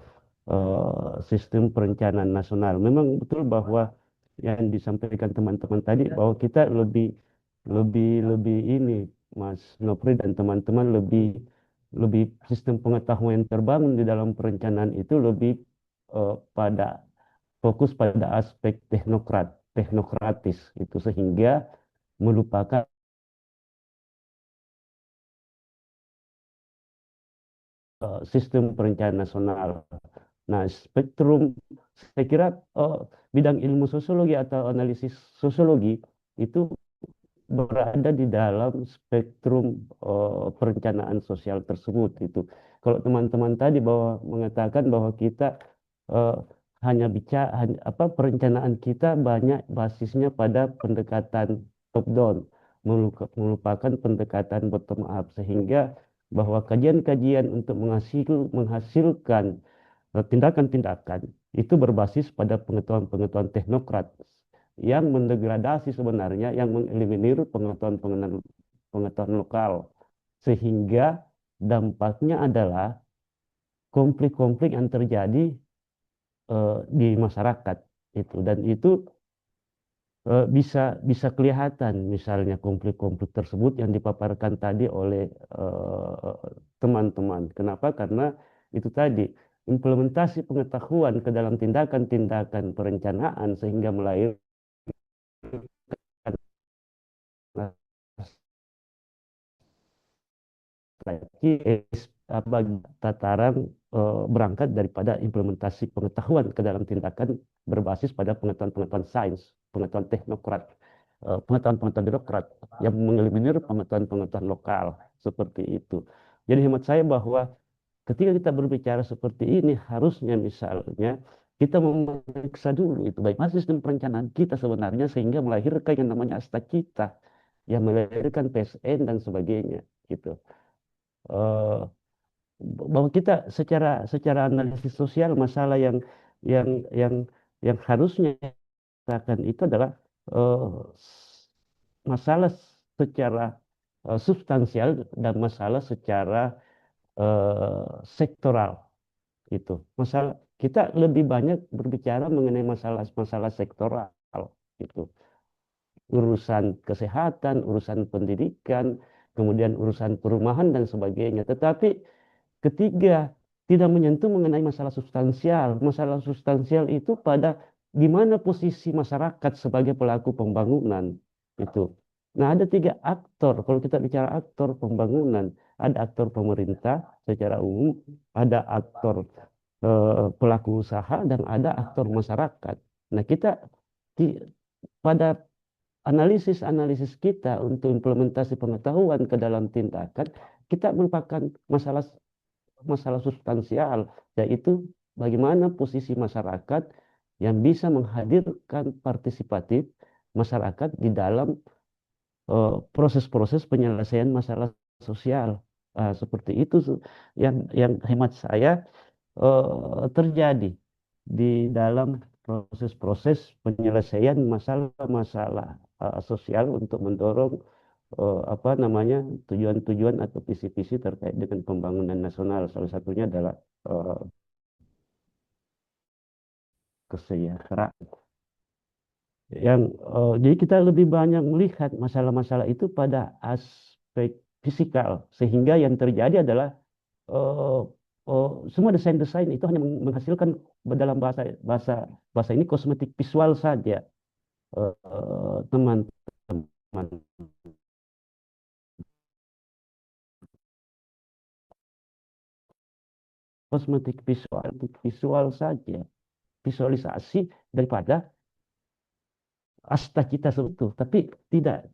sistem perencanaan nasional. Memang betul bahwa yang disampaikan teman-teman tadi bahwa kita lebih ini Mas Nopri dan teman-teman lebih sistem pengetahuan yang terbangun di dalam perencanaan itu lebih pada fokus pada aspek teknokratis itu sehingga melupakan sistem perencanaan nasional. Nah, spektrum saya kira bidang ilmu sosiologi atau analisis sosiologi itu berada di dalam spektrum perencanaan sosial tersebut itu. Kalau teman-teman tadi mengatakan bahwa kita eh, hanya bicara perencanaan kita banyak basisnya pada pendekatan top down, melupakan pendekatan bottom up, sehingga bahwa kajian-kajian untuk menghasilkan tindakan-tindakan itu berbasis pada pengetahuan-pengetahuan teknokrat yang mendegradasi sebenarnya, yang mengeliminir pengetahuan lokal, sehingga dampaknya adalah konflik-konflik yang terjadi di masyarakat itu, dan itu bisa kelihatan misalnya konflik-konflik tersebut yang dipaparkan tadi oleh teman-teman. Kenapa? Karena itu tadi implementasi pengetahuan ke dalam tindakan-tindakan perencanaan sehingga melahirkan tataran berangkat daripada implementasi pengetahuan ke dalam tindakan berbasis pada pengetahuan-pengetahuan sains, pengetahuan teknokrat, pengetahuan-pengetahuan birokrat yang mengeliminir pengetahuan-pengetahuan lokal seperti itu. Jadi hemat saya bahwa ketika kita berbicara seperti ini, harusnya misalnya kita memeriksa dulu itu bagaimana sistem perencanaan kita sebenarnya sehingga melahirkan yang namanya asta cita, yang melahirkan PSN dan sebagainya gitu. Bahwa kita secara analisis sosial masalah yang yang yang harusnya akan itu adalah masalah secara substansial dan masalah secara sektoral itu. Masalah kita lebih banyak berbicara mengenai masalah-masalah sektoral itu. Urusan kesehatan, urusan pendidikan, kemudian urusan perumahan dan sebagainya. Tetapi ketiga, tidak menyentuh mengenai masalah substansial. Masalah substansial itu pada di mana posisi masyarakat sebagai pelaku pembangunan itu. Nah, ada 3 aktor. Kalau kita bicara aktor pembangunan, ada aktor pemerintah secara umum, ada aktor pelaku usaha, dan ada aktor masyarakat. Nah, kita pada analisis kita untuk implementasi pengetahuan ke dalam tindakan, kita merupakan masalah substansial, yaitu bagaimana posisi masyarakat yang bisa menghadirkan partisipatif masyarakat di dalam proses-proses penyelesaian masalah sosial. Seperti itu yang hemat saya terjadi di dalam proses-proses penyelesaian masalah-masalah sosial untuk mendorong tujuan-tujuan atau visi-visi terkait dengan pembangunan nasional. Salah satunya adalah kesejahteraan. Jadi kita lebih banyak melihat masalah-masalah itu pada aspek fisikal, sehingga yang terjadi adalah semua desain-desain itu hanya menghasilkan dalam bahasa ini kosmetik visual saja, teman-teman. Kosmetik visual saja, visualisasi daripada asta kita sebetulnya, tapi tidak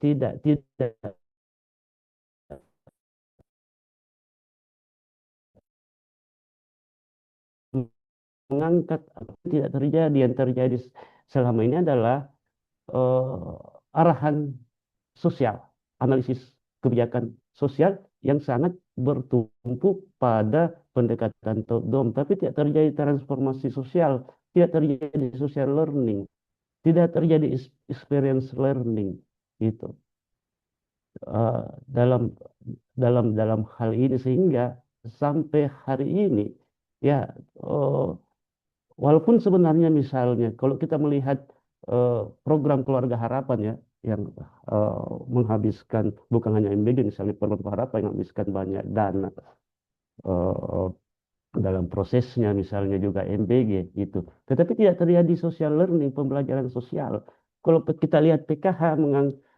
mengangkat. Tidak terjadi. Yang terjadi selama ini adalah arahan sosial, analisis kebijakan sosial yang sangat bertumpu pada pendekatan top down, tapi tidak terjadi transformasi sosial, tidak terjadi social learning, tidak terjadi experience learning gitu dalam hal ini, sehingga sampai hari ini ya walaupun sebenarnya misalnya kalau kita melihat program Keluarga Harapan ya yang menghabiskan bukan hanya MBG, misalnya program Harapan yang menghabiskan banyak dana dalam prosesnya, misalnya juga MBG gitu. Tetapi tidak terjadi social learning, pembelajaran sosial. Kalau kita lihat PKH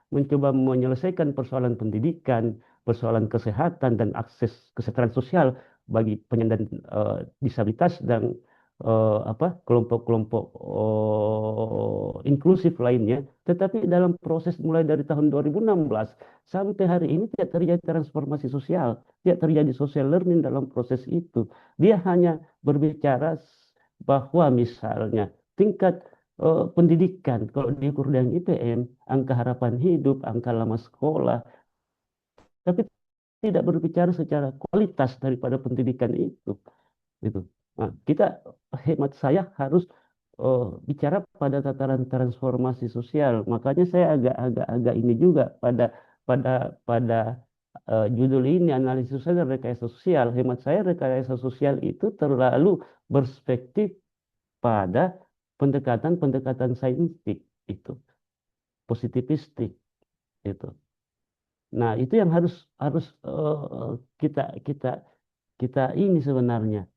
mencoba menyelesaikan persoalan pendidikan, persoalan kesehatan dan akses kesejahteraan sosial bagi penyandang disabilitas dan kelompok-kelompok inklusif lainnya, tetapi dalam proses mulai dari tahun 2016 sampai hari ini tidak terjadi transformasi sosial, tidak terjadi social learning dalam proses itu. Dia hanya berbicara bahwa misalnya tingkat pendidikan, kalau diukur dengan IPM, angka harapan hidup, angka lama sekolah, tapi tidak berbicara secara kualitas daripada pendidikan itu. Gitu. Nah, kita hemat saya harus bicara pada tataran transformasi sosial. Makanya saya agak ini juga pada pada judul ini analisis sosial dan rekayasa sosial. Hemat saya rekayasa sosial itu terlalu berspektif pada pendekatan-pendekatan saintifik itu, positivistik itu. Nah, itu yang harus harus kita kita kita ini sebenarnya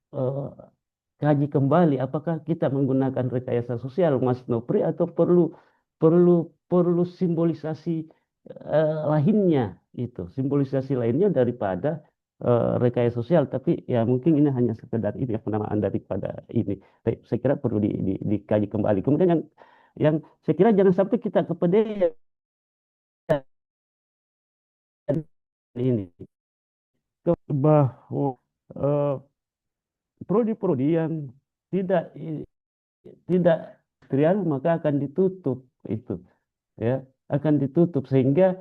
kaji kembali apakah kita menggunakan rekayasa sosial Mas Nopri atau perlu perlu perlu simbolisasi lainnya itu simbolisasi lainnya daripada rekayasa sosial, tapi ya mungkin ini hanya sekedar ini ya, penamaan daripada ini. Tapi saya kira perlu dikaji kembali. Kemudian yang saya kira jangan sampai kita kepedean ini bahwa prodi-prodi yang tidak tidak trial maka akan ditutup itu ya, akan ditutup sehingga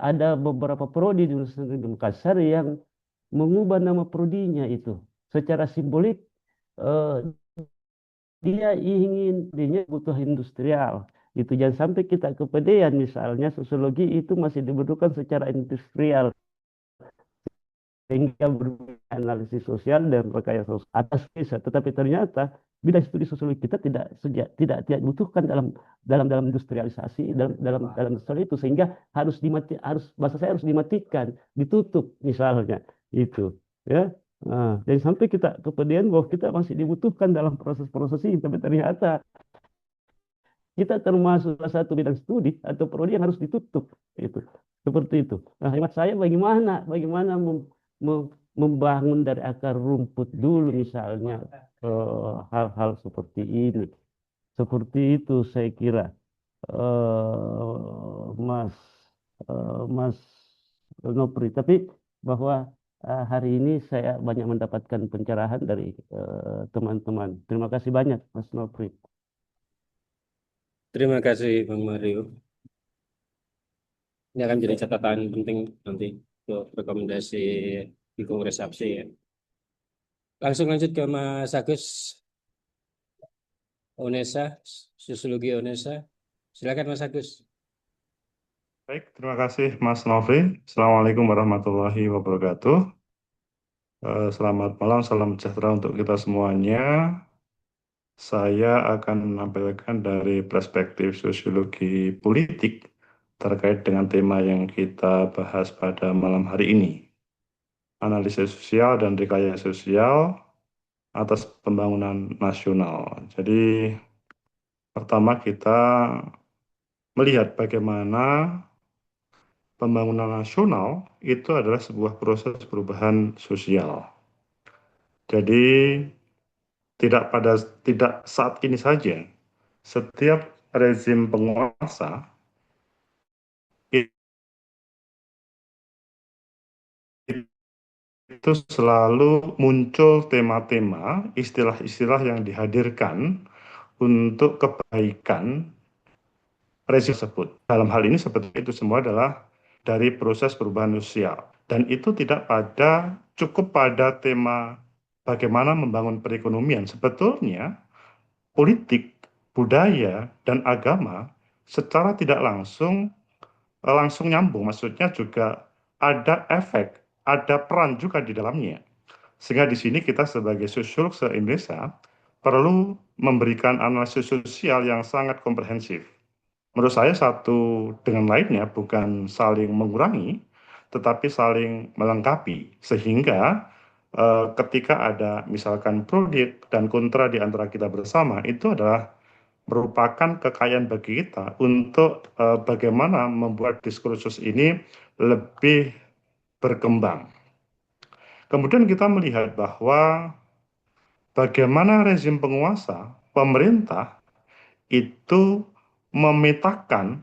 ada beberapa prodi di Universitas Makassar yang mengubah nama prodinya itu secara simbolik. Dia ingin dia butuh industrial itu, jangan sampai kita kepedean misalnya sosiologi itu masih dibutuhkan secara industrial sehingga analisis sosial dan rekayasa sosial atas bisa, tetapi ternyata bidang studi sosiologi kita tidak dibutuhkan dalam industrialisasi dalam sosial itu, sehingga harus bahasa saya harus dimatikan, ditutup misalnya itu ya. Nah, jangan sampai kita kepedean bahwa kita masih dibutuhkan dalam proses-proses ini, tapi ternyata kita termasuk salah satu bidang studi atau prodi yang harus ditutup itu, seperti itu. Nah, hemat saya bagaimana membangun dari akar rumput dulu misalnya hal-hal seperti ini, seperti itu saya kira Mas Mas Nopri. Tapi bahwa hari ini saya banyak mendapatkan pencerahan dari teman-teman. Terima kasih banyak Mas Nopri. Terima kasih Bang Mario. Ini akan jadi catatan penting nanti untuk rekomendasi di Kongres APSI ya. Langsung lanjut ke Mas Agus Onesa, Sosiologi Onesa. Silakan Mas Agus. Baik, terima kasih Mas Nofri. Assalamualaikum warahmatullahi wabarakatuh. Selamat malam, salam sejahtera untuk kita semuanya. Saya akan menampilkan dari perspektif sosiologi politik terkait dengan tema yang kita bahas pada malam hari ini. Analisis sosial dan rekayasa sosial atas pembangunan nasional. Jadi pertama kita melihat bagaimana pembangunan nasional itu adalah sebuah proses perubahan sosial. Jadi tidak saat ini saja, setiap rezim penguasa itu selalu muncul tema-tema, istilah-istilah yang dihadirkan untuk kebaikan rezim tersebut. Dalam hal ini seperti itu semua adalah dari proses perubahan sosial. Dan itu tidak cukup pada tema bagaimana membangun perekonomian. Sebetulnya politik, budaya, dan agama secara tidak langsung nyambung. Maksudnya juga ada efek, ada peran juga di dalamnya. Sehingga di sini kita sebagai sosiolog se-Indonesia perlu memberikan analisis sosial yang sangat komprehensif. Menurut saya satu dengan lainnya bukan saling mengurangi, tetapi saling melengkapi. Sehingga ketika ada misalkan pro dan kontra di antara kita bersama, itu adalah merupakan kekayaan bagi kita untuk bagaimana membuat diskursus ini lebih berkembang. Kemudian kita melihat bahwa bagaimana rezim penguasa, pemerintah itu memetakan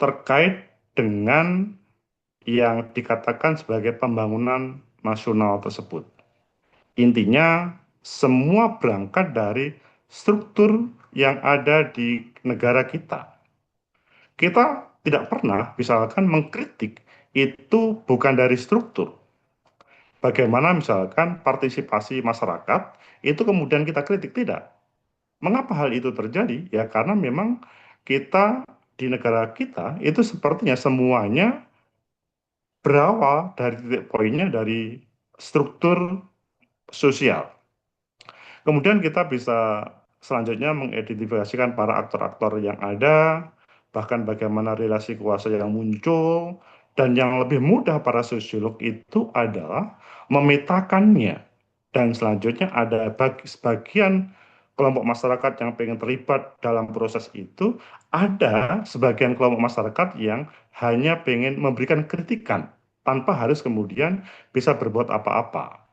terkait dengan yang dikatakan sebagai pembangunan nasional tersebut. Intinya, semua berangkat dari struktur yang ada di negara kita. Kita tidak pernah, misalkan, mengkritik itu bukan dari struktur. Bagaimana misalkan partisipasi masyarakat, itu kemudian kita kritik, tidak. Mengapa hal itu terjadi? Ya karena memang kita di negara kita itu sepertinya semuanya berawal dari titik poinnya dari struktur sosial. Kemudian kita bisa selanjutnya mengidentifikasikan para aktor-aktor yang ada, bahkan bagaimana relasi kuasa yang muncul, dan yang lebih mudah para sosiolog itu adalah memetakannya. Dan selanjutnya ada sebagian kelompok masyarakat yang pengen terlibat dalam proses itu, ada sebagian kelompok masyarakat yang hanya pengen memberikan kritikan, tanpa harus kemudian bisa berbuat apa-apa.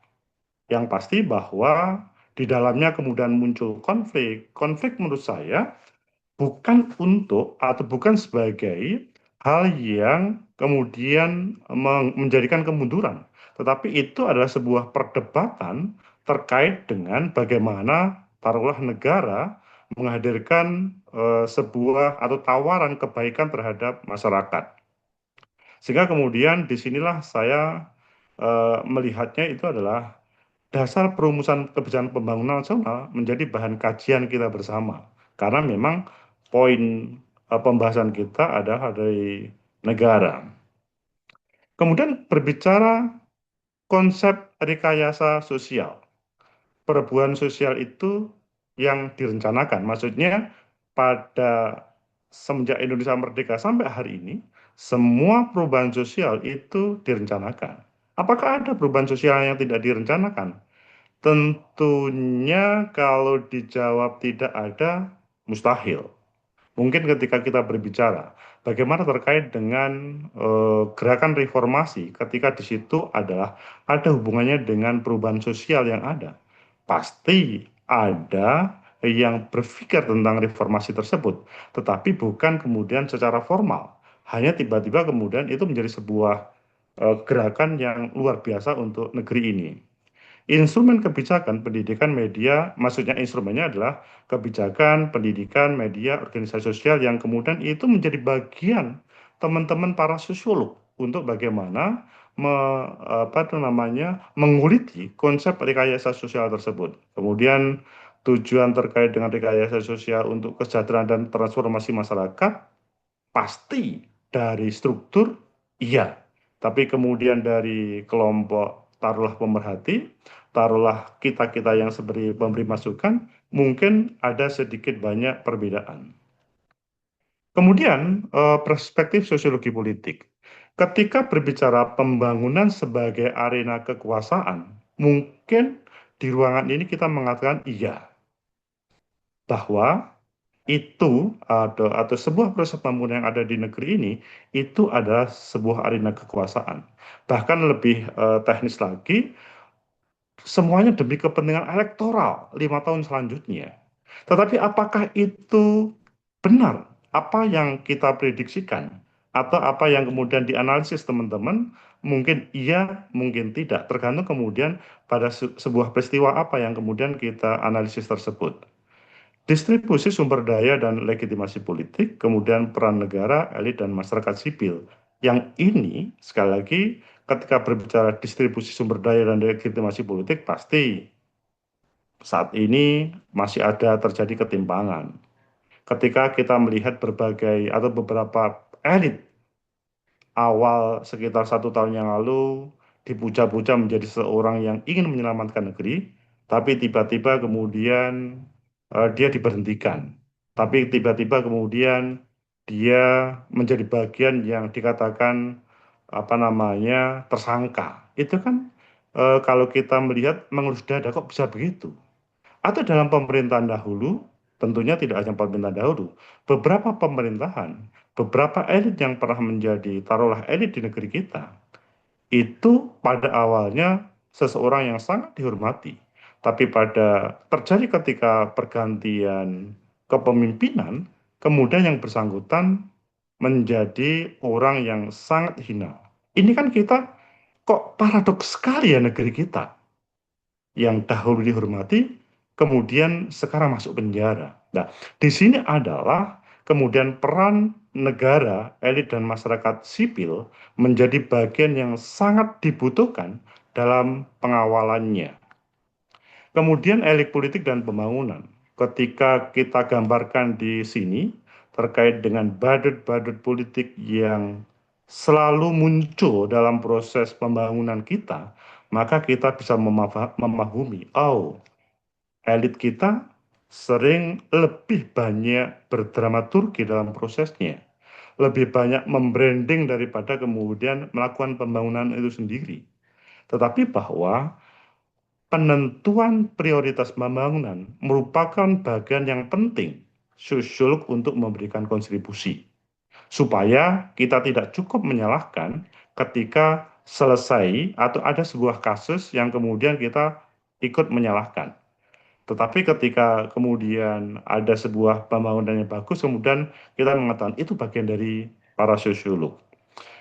Yang pasti bahwa di dalamnya kemudian muncul konflik. Konflik menurut saya bukan untuk atau bukan sebagai hal yang kemudian menjadikan kemunduran, tetapi itu adalah sebuah perdebatan terkait dengan bagaimana taruhlah negara menghadirkan sebuah atau tawaran kebaikan terhadap masyarakat. Sehingga kemudian disinilah saya melihatnya itu adalah dasar perumusan kebijakan pembangunan nasional menjadi bahan kajian kita bersama. Karena memang poin pembahasan kita adalah dari negara. Kemudian berbicara konsep rekayasa sosial. Perubahan sosial itu yang direncanakan. Maksudnya pada semenjak Indonesia merdeka sampai hari ini, semua perubahan sosial itu direncanakan. Apakah ada perubahan sosial yang tidak direncanakan? Tentunya kalau dijawab tidak ada, mustahil. Mungkin ketika kita berbicara, bagaimana terkait dengan gerakan reformasi, ketika di situ adalah ada hubungannya dengan perubahan sosial yang ada. Pasti ada yang berpikir tentang reformasi tersebut, tetapi bukan kemudian secara formal. Hanya tiba-tiba kemudian itu menjadi sebuah gerakan yang luar biasa untuk negeri ini. Instrumen kebijakan pendidikan media, maksudnya instrumennya adalah kebijakan pendidikan media organisasi sosial yang kemudian itu menjadi bagian teman-teman para sosiolog untuk bagaimana menguliti konsep rekayasa sosial tersebut. Kemudian tujuan terkait dengan rekayasa sosial untuk kesejahteraan dan transformasi masyarakat pasti dari struktur, iya. Tapi kemudian dari kelompok taruhlah pemerhati, taruhlah kita-kita yang sebagai pemberi masukan, mungkin ada sedikit banyak perbedaan. Kemudian perspektif sosiologi politik. Ketika berbicara pembangunan sebagai arena kekuasaan, mungkin di ruangan ini kita mengatakan iya, bahwa itu atau sebuah proses pembangunan yang ada di negeri ini itu adalah sebuah arena kekuasaan. Bahkan lebih teknis lagi, semuanya demi kepentingan elektoral 5 tahun selanjutnya. Tetapi apakah itu benar apa yang kita prediksikan atau apa yang kemudian dianalisis teman-teman? Mungkin iya, mungkin tidak, tergantung kemudian pada sebuah peristiwa apa yang kemudian kita analisis tersebut. Distribusi sumber daya dan legitimasi politik, kemudian peran negara, elit, dan masyarakat sipil. Yang ini, sekali lagi, ketika berbicara distribusi sumber daya dan legitimasi politik, pasti saat ini masih ada terjadi ketimpangan. Ketika kita melihat berbagai atau beberapa elit awal sekitar 1 tahun yang lalu dipuja-puja menjadi seorang yang ingin menyelamatkan negeri, tapi tiba-tiba kemudian dia diberhentikan. Tapi tiba-tiba kemudian dia menjadi bagian yang dikatakan tersangka. Itu kan kalau kita melihat mengurus dada kok bisa begitu. Atau dalam pemerintahan dahulu, tentunya tidak hanya pemerintahan dahulu, beberapa pemerintahan, beberapa elit yang pernah menjadi taruhlah elit di negeri kita, itu pada awalnya seseorang yang sangat dihormati, Tapi terjadi ketika pergantian kepemimpinan, kemudian yang bersangkutan menjadi orang yang sangat hina. Ini kan kita kok paradoks sekali ya negeri kita. Yang dahulu dihormati, kemudian sekarang masuk penjara. Nah, di sini adalah kemudian peran negara, elit dan masyarakat sipil menjadi bagian yang sangat dibutuhkan dalam pengawalannya. Kemudian elit politik dan pembangunan. Ketika kita gambarkan di sini terkait dengan badut-badut politik yang selalu muncul dalam proses pembangunan kita, maka kita bisa memahami, elit kita sering lebih banyak berdramaturgi dalam prosesnya, lebih banyak membranding daripada kemudian melakukan pembangunan itu sendiri. Tetapi bahwa penentuan prioritas pembangunan merupakan bagian yang penting sosiolog untuk memberikan kontribusi, supaya kita tidak cukup menyalahkan ketika selesai atau ada sebuah kasus yang kemudian kita ikut menyalahkan. Tetapi ketika kemudian ada sebuah pembangunan yang bagus, kemudian kita mengatakan itu bagian dari para sosiolog.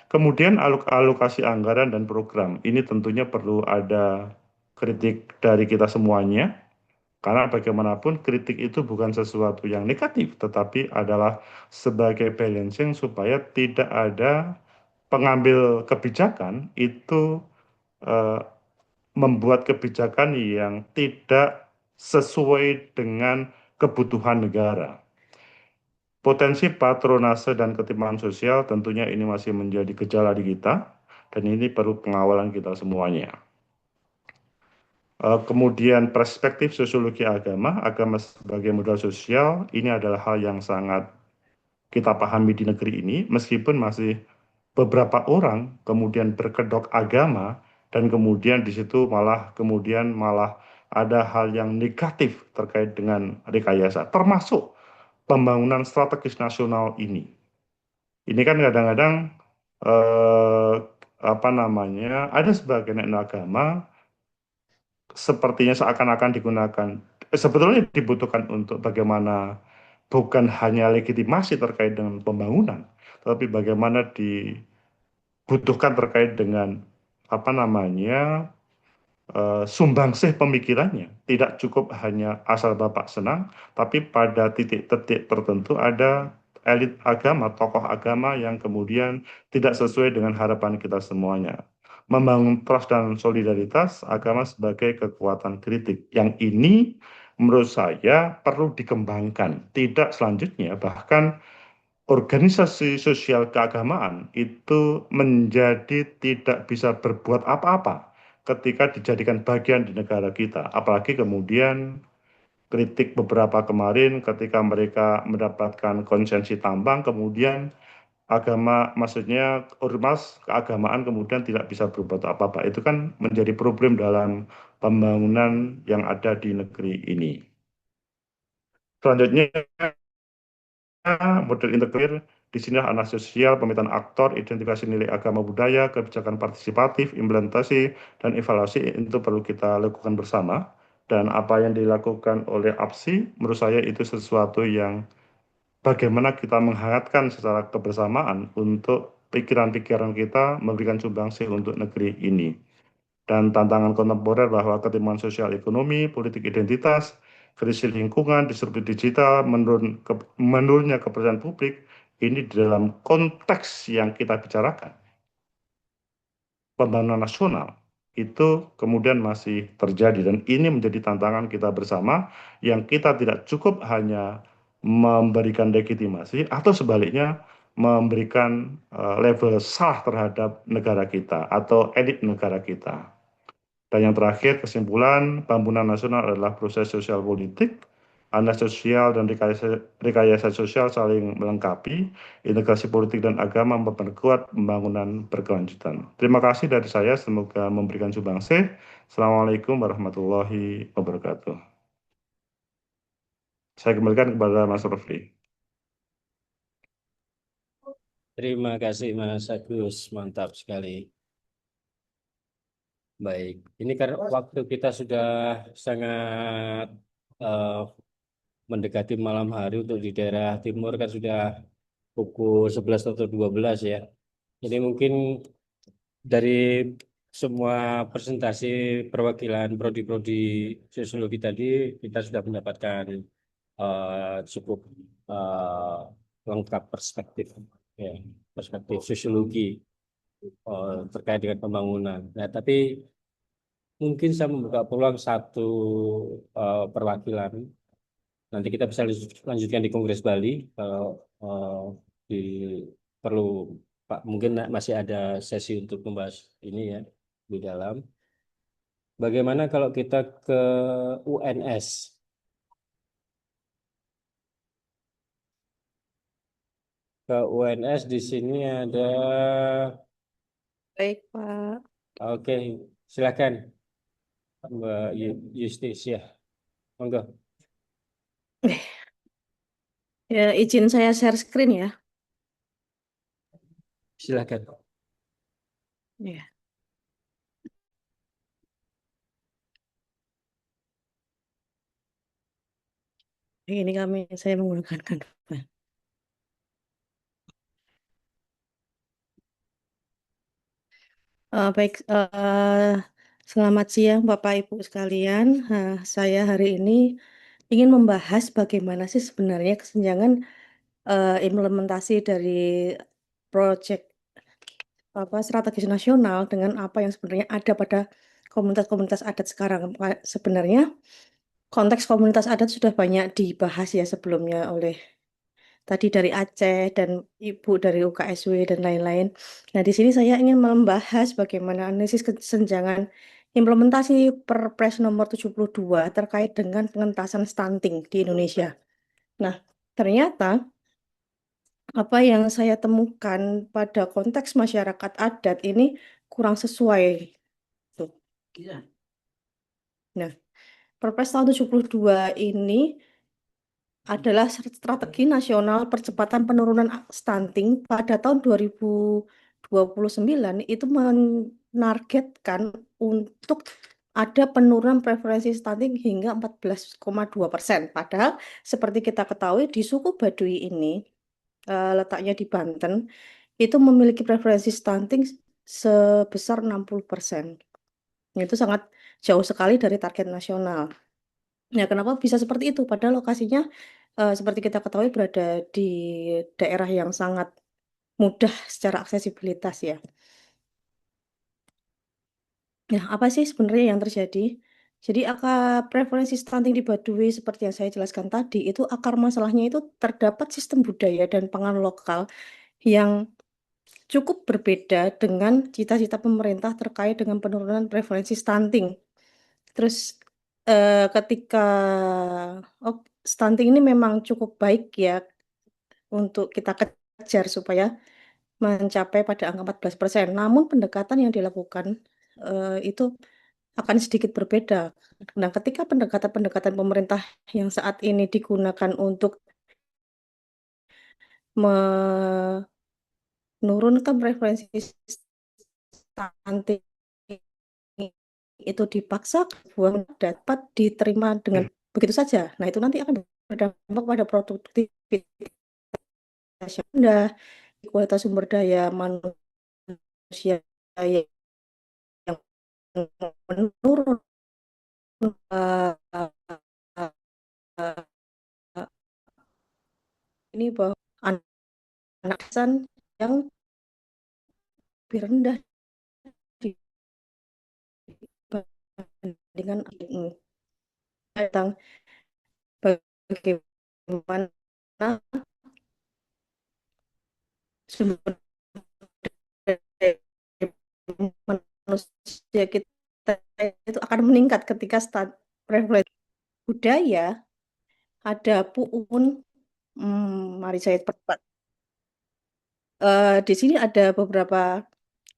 Kemudian alokasi anggaran dan program, ini tentunya perlu ada kritik dari kita semuanya, karena bagaimanapun kritik itu bukan sesuatu yang negatif, tetapi adalah sebagai balancing supaya tidak ada pengambil kebijakan itu membuat kebijakan yang tidak sesuai dengan kebutuhan negara. Potensi patronase dan ketimpangan sosial tentunya ini masih menjadi gejala di kita, dan ini perlu pengawalan kita semuanya. Kemudian perspektif sosiologi agama sebagai modal sosial, ini adalah hal yang sangat kita pahami di negeri ini, meskipun masih beberapa orang kemudian berkedok agama, dan kemudian di situ malah ada hal yang negatif terkait dengan rekayasa, termasuk pembangunan strategis nasional ini. Ini kan kadang-kadang ada sebagian agama sepertinya seakan-akan digunakan, sebetulnya dibutuhkan untuk bagaimana bukan hanya legitimasi terkait dengan pembangunan, tapi bagaimana dibutuhkan terkait dengan sumbangsih pemikirannya. Tidak cukup hanya asal Bapak senang, tapi pada titik-titik tertentu ada elit agama, tokoh agama yang kemudian tidak sesuai dengan harapan kita semuanya. Membangun trust dan solidaritas agama sebagai kekuatan kritik. Yang ini menurut saya perlu dikembangkan. Tidak selanjutnya, bahkan organisasi sosial keagamaan itu menjadi tidak bisa berbuat apa-apa ketika dijadikan bagian di negara kita. Apalagi kemudian kritik beberapa kemarin ketika mereka mendapatkan konsensi tambang, kemudian ormas keagamaan kemudian tidak bisa berbuat apa-apa. Itu kan menjadi problem dalam pembangunan yang ada di negeri ini. Selanjutnya, model integrir, di sini analisis sosial, pemetaan aktor, identifikasi nilai agama budaya, kebijakan partisipatif, implementasi, dan evaluasi itu perlu kita lakukan bersama. Dan apa yang dilakukan oleh APSI, menurut saya itu sesuatu yang bagaimana kita menghangatkan secara kebersamaan untuk pikiran-pikiran kita memberikan sumbangsi untuk negeri ini. Dan tantangan kontemporer bahwa ketimpangan sosial ekonomi, politik identitas, krisis lingkungan, disrupsi digital, menurunnya kepercayaan publik, ini di dalam konteks yang kita bicarakan, pembangunan nasional, itu kemudian masih terjadi. Dan ini menjadi tantangan kita bersama, yang kita tidak cukup hanya memberikan legitimasi, atau sebaliknya memberikan level salah terhadap negara kita, atau elit negara kita. Dan yang terakhir, kesimpulan, pembangunan nasional adalah proses sosial politik, analisis sosial dan rekayasa sosial saling melengkapi, integrasi politik dan agama memperkuat pembangunan berkelanjutan. Terima kasih dari saya, semoga memberikan sumbangsi. Assalamualaikum warahmatullahi wabarakatuh. Saya kembalikan kepada Mas Rafli. Terima kasih Mas Agus, mantap sekali. Baik, ini karena waktu kita sudah sangat eh, mendekati malam hari untuk di daerah timur kan sudah pukul 11 atau 12 ya. Jadi mungkin dari semua presentasi perwakilan prodi-prodi sosiologi tadi kita sudah mendapatkan cukup eh, lengkap perspektif ya, perspektif sosiologi terkait dengan pembangunan. Nah, tapi mungkin saya membuka peluang satu perwakilan. Nanti kita bisa lanjutkan di Kongres Bali kalau di perlu Pak mungkin masih ada sesi untuk membahas ini ya di dalam. Bagaimana kalau kita ke UNS? Ke UNS di sini ada. Baik, Pak. Oke, silakan Mbak Justisia. Monggo. Ya, izin saya share screen ya. Silakan. Ya. Ini saya menggunakan Canva. Baik, selamat siang Bapak Ibu sekalian. Saya hari ini ingin membahas bagaimana sih sebenarnya kesenjangan implementasi dari proyek strategis nasional dengan apa yang sebenarnya ada pada komunitas-komunitas adat sekarang. Sebenarnya konteks komunitas adat sudah banyak dibahas ya sebelumnya oleh tadi dari Aceh dan Ibu dari UKSW dan lain-lain. Nah, di sini saya ingin membahas bagaimana analisis kesenjangan implementasi Perpres nomor 72 terkait dengan pengentasan stunting di Indonesia. Nah, ternyata apa yang saya temukan pada konteks masyarakat adat ini kurang sesuai. Tuh. Nah, Perpres tahun 72 ini adalah strategi nasional percepatan penurunan stunting pada tahun 2029 itu menargetkan untuk ada penurunan prevalensi stunting hingga 14,2%. Padahal seperti kita ketahui di suku Baduy ini letaknya di Banten itu memiliki prevalensi stunting sebesar 60%. Itu sangat jauh sekali dari target nasional. Ya, kenapa bisa seperti itu? Padahal lokasinya seperti kita ketahui berada di daerah yang sangat mudah secara aksesibilitas ya. Nah, apa sih sebenarnya yang terjadi? Jadi prevalensi stunting di Baduy seperti yang saya jelaskan tadi, itu akar masalahnya itu terdapat sistem budaya dan pangan lokal yang cukup berbeda dengan cita-cita pemerintah terkait dengan penurunan prevalensi stunting. Terus ketika stunting ini memang cukup baik ya untuk kita kejar supaya mencapai pada angka 14%. Namun pendekatan yang dilakukan itu akan sedikit berbeda. Nah, ketika pendekatan-pendekatan pemerintah yang saat ini digunakan untuk menurunkan preferensi stunting itu dipaksa buang dapat diterima dengan begitu saja. Nah, itu nanti akan berdampak pada produktivitas yang rendah, kualitas sumber daya manusia yang menurun, ini bahwa anak yang lebih rendah dibandingkan tentang bagaimana sumber daya manusia kita itu akan meningkat ketika prevalensi budaya. Ada Puun, mari saya percepat. Di sini ada beberapa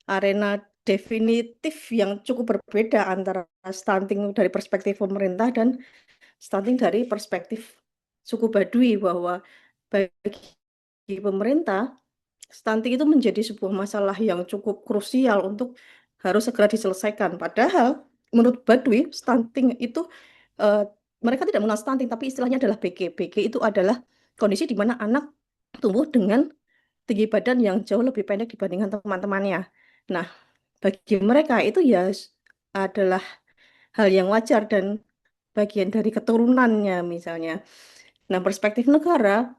arena definitif yang cukup berbeda antara stunting dari perspektif pemerintah dan stunting dari perspektif suku Baduy, bahwa bagi pemerintah stunting itu menjadi sebuah masalah yang cukup krusial untuk harus segera diselesaikan. Padahal menurut Baduy stunting itu mereka tidak mengenal stunting, tapi istilahnya adalah BG. BG itu adalah kondisi di mana anak tumbuh dengan tinggi badan yang jauh lebih pendek dibandingkan teman-temannya. Nah, bagi mereka itu ya adalah hal yang wajar dan bagian dari keturunannya misalnya. Nah, perspektif negara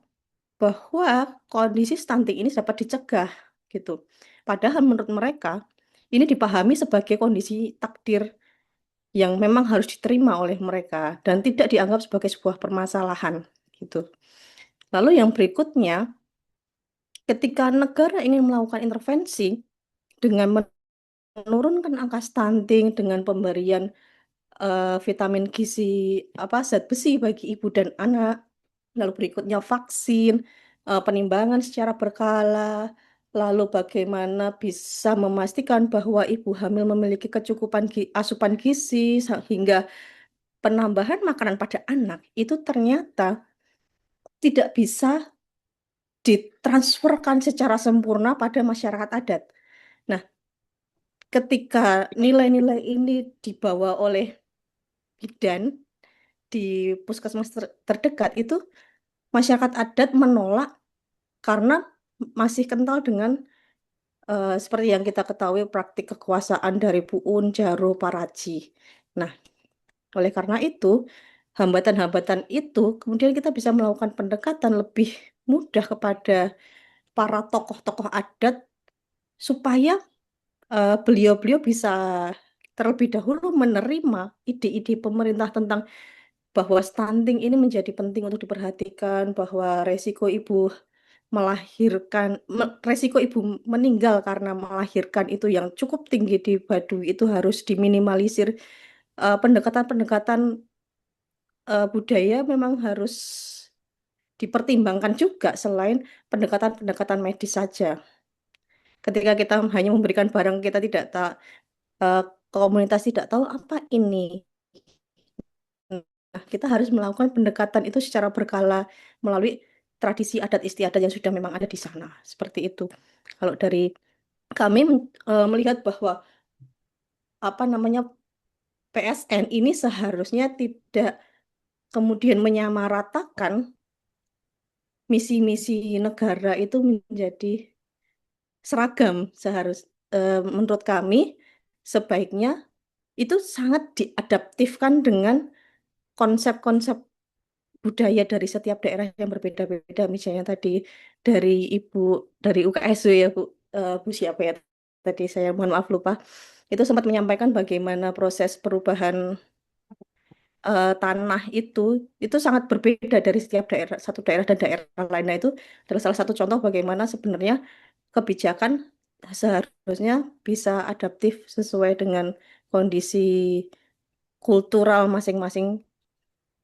bahwa kondisi stunting ini dapat dicegah gitu. Padahal menurut mereka ini dipahami sebagai kondisi takdir yang memang harus diterima oleh mereka dan tidak dianggap sebagai sebuah permasalahan gitu. Lalu yang berikutnya, ketika negara ingin melakukan intervensi dengan menurunkan angka stunting dengan pemberian vitamin gizi zat besi bagi ibu dan anak, lalu berikutnya vaksin, penimbangan secara berkala, lalu bagaimana bisa memastikan bahwa ibu hamil memiliki kecukupan asupan gizi hingga penambahan makanan pada anak itu ternyata tidak bisa ditransferkan secara sempurna pada masyarakat adat. Nah, ketika nilai-nilai ini dibawa oleh bidan di puskesmas terdekat itu masyarakat adat menolak karena masih kental dengan seperti yang kita ketahui praktik kekuasaan dari Puun, Jaro, Paraji. Nah, oleh karena itu hambatan-hambatan itu kemudian kita bisa melakukan pendekatan lebih mudah kepada para tokoh-tokoh adat supaya beliau-beliau bisa terlebih dahulu menerima ide-ide pemerintah tentang bahwa stunting ini menjadi penting untuk diperhatikan, bahwa resiko ibu resiko ibu meninggal karena melahirkan itu yang cukup tinggi di Baduy itu harus diminimalisir. Pendekatan-pendekatan budaya memang harus dipertimbangkan juga selain pendekatan-pendekatan medis saja. Ketika kita hanya memberikan barang kita tidak tahu, komunitas tidak tahu apa ini. Nah, kita harus melakukan pendekatan itu secara berkala melalui tradisi adat istiadat yang sudah memang ada di sana. Seperti itu. Kalau dari kami melihat bahwa PSN ini seharusnya tidak kemudian menyamaratakan misi-misi negara itu menjadi seragam. Menurut kami sebaiknya itu sangat diadaptifkan dengan konsep-konsep budaya dari setiap daerah yang berbeda-beda. Misalnya tadi dari UKSW ya Bu siapa ya tadi, saya mohon maaf lupa, itu sempat menyampaikan bagaimana proses perubahan tanah itu sangat berbeda dari setiap daerah, satu daerah dan daerah lainnya. Itu adalah salah satu contoh bagaimana sebenarnya kebijakan seharusnya bisa adaptif sesuai dengan kondisi kultural masing-masing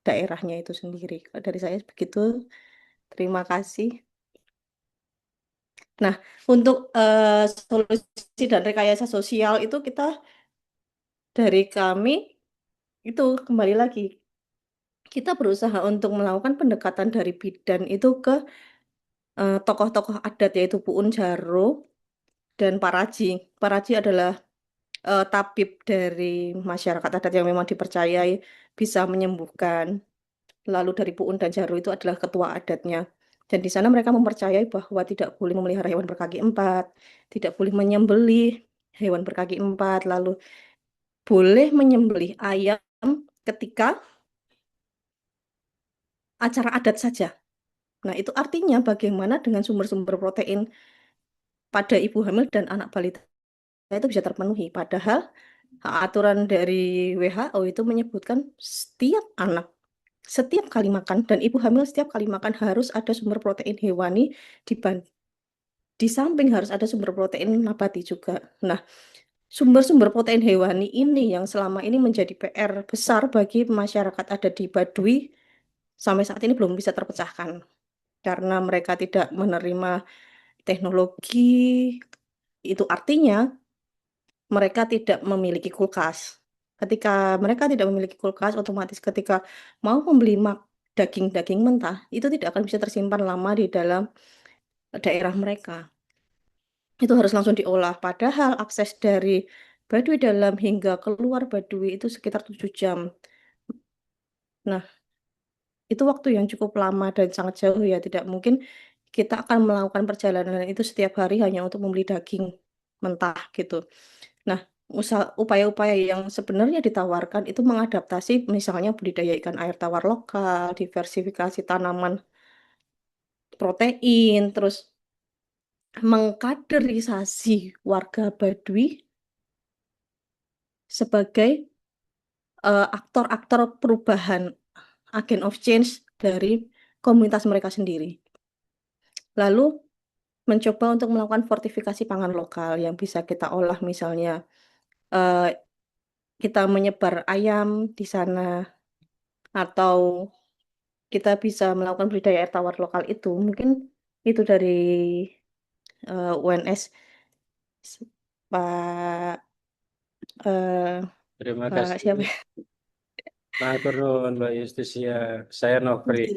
daerahnya itu sendiri. Kalau dari saya begitu, terima kasih. Nah, untuk solusi dan rekayasa sosial itu dari kami itu kembali lagi kita berusaha untuk melakukan pendekatan dari bidan itu ke tokoh-tokoh adat yaitu Puun, Jaro, dan Paraji. Paraji adalah tabib dari masyarakat adat yang memang dipercayai bisa menyembuhkan. Lalu dari Puun dan Jaro itu adalah ketua adatnya. Dan di sana mereka mempercayai bahwa tidak boleh memelihara hewan berkaki 4, tidak boleh menyembelih hewan berkaki 4, lalu boleh menyembelih ayam ketika acara adat saja. Nah, itu artinya bagaimana dengan sumber-sumber protein pada ibu hamil dan anak balita itu bisa terpenuhi. Padahal aturan dari WHO itu menyebutkan setiap kali makan dan ibu hamil setiap kali makan harus ada sumber protein hewani di samping harus ada sumber protein nabati juga. Nah, sumber-sumber protein hewani ini yang selama ini menjadi PR besar bagi masyarakat ada di Baduy sampai saat ini belum bisa terpecahkan karena mereka tidak menerima teknologi. Itu artinya mereka tidak memiliki kulkas. Ketika mereka tidak memiliki kulkas, otomatis ketika mau membeli daging-daging mentah, itu tidak akan bisa tersimpan lama di dalam daerah mereka. Itu harus langsung diolah. Padahal akses dari Baduy dalam hingga keluar Baduy itu sekitar 7 jam. Nah, itu waktu yang cukup lama dan sangat jauh ya. Tidak mungkin kita akan melakukan perjalanan itu setiap hari hanya untuk membeli daging mentah gitu. Nah, upaya-upaya yang sebenarnya ditawarkan itu mengadaptasi misalnya budidaya ikan air tawar lokal, diversifikasi tanaman protein, terus mengkaderisasi warga Baduy sebagai aktor-aktor perubahan, agent of change dari komunitas mereka sendiri. Lalu mencoba untuk melakukan fortifikasi pangan lokal yang bisa kita olah misalnya kita menyebar ayam di sana atau kita bisa melakukan budidaya air tawar lokal itu. Mungkin itu dari UNS Pak Terima Pak kasih. siapa? Matur nuwun Mbak Justisia. Saya Nofri.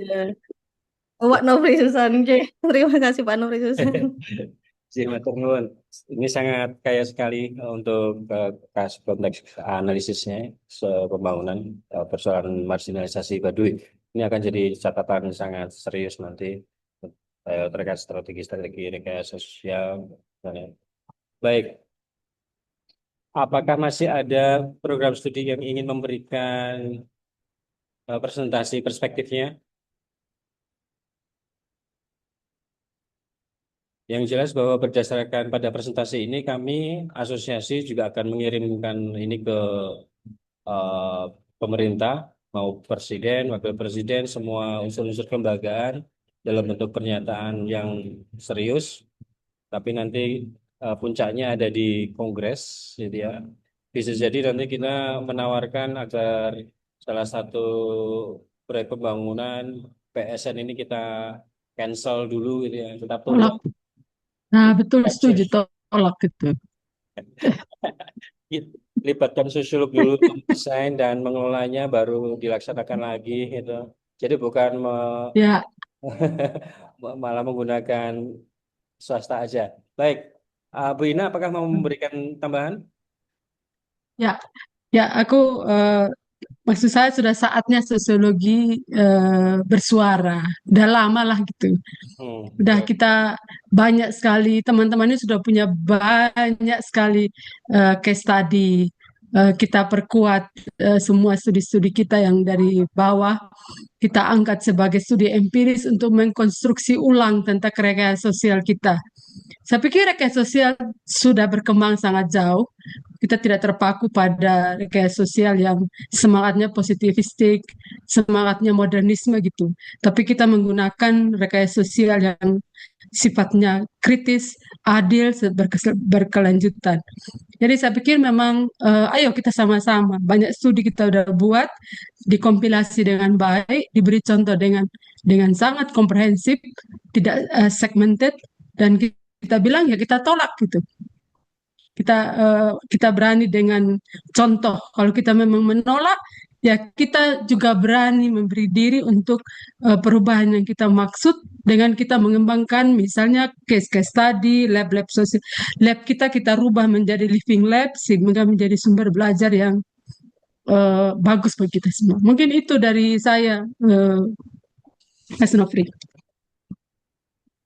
Pak Nofri Susan. Terima kasih Pak Nofri Susan. Matur nuwun. Ini sangat kaya sekali untuk konteks analisisnya pembangunan persoalan marginalisasi Baduy. Ini akan jadi catatan sangat serius nanti terkait strategi rekayasa sosial. Baik, apakah masih ada program studi yang ingin memberikan presentasi perspektifnya? Yang jelas bahwa berdasarkan pada presentasi ini kami asosiasi juga akan mengirimkan ini ke pemerintah, mau presiden, wakil presiden, semua unsur-unsur kelembagaan dalam bentuk pernyataan yang serius. Tapi nanti puncaknya ada di Kongres, gitu ya. Bisa jadi nanti kita menawarkan agar salah satu proyek pembangunan PSN ini kita cancel dulu, gitu ya. Tetap tunggu. Tolak. Nah, betul setuju tolak gitu. Libatkan sosiolog dulu untuk desain dan mengelolanya baru dilaksanakan lagi gitu. Jadi bukan Ya, malah menggunakan swasta aja. Baik, Bu Ina apakah mau memberikan tambahan? ya, ya. Aku maksud saya sudah saatnya sosiologi bersuara. Udah lama lah gitu. Udah kita banyak sekali teman-teman ini sudah punya banyak sekali case study. Kita perkuat semua studi-studi kita yang dari bawah kita angkat sebagai studi empiris untuk mengkonstruksi ulang tentang rekayasa sosial kita. Saya pikir rekayasa sosial sudah berkembang sangat jauh. Kita tidak terpaku pada rekayasa sosial yang semangatnya positivistik, semangatnya modernisme gitu. Tapi kita menggunakan rekayasa sosial yang sifatnya kritis, adil, berkelanjutan. Jadi saya pikir memang ayo kita sama-sama. Banyak studi kita udah buat, dikompilasi dengan baik, diberi contoh dengan sangat komprehensif, tidak segmented, dan kita bilang ya kita tolak gitu. Kita berani dengan contoh. Kalau kita memang menolak, ya kita juga berani memberi diri untuk perubahan yang kita maksud dengan kita mengembangkan misalnya case-case tadi, lab-lab sosial. Lab kita rubah menjadi living lab sehingga menjadi sumber belajar yang bagus bagi kita semua. Mungkin itu dari saya, Mas Nofri.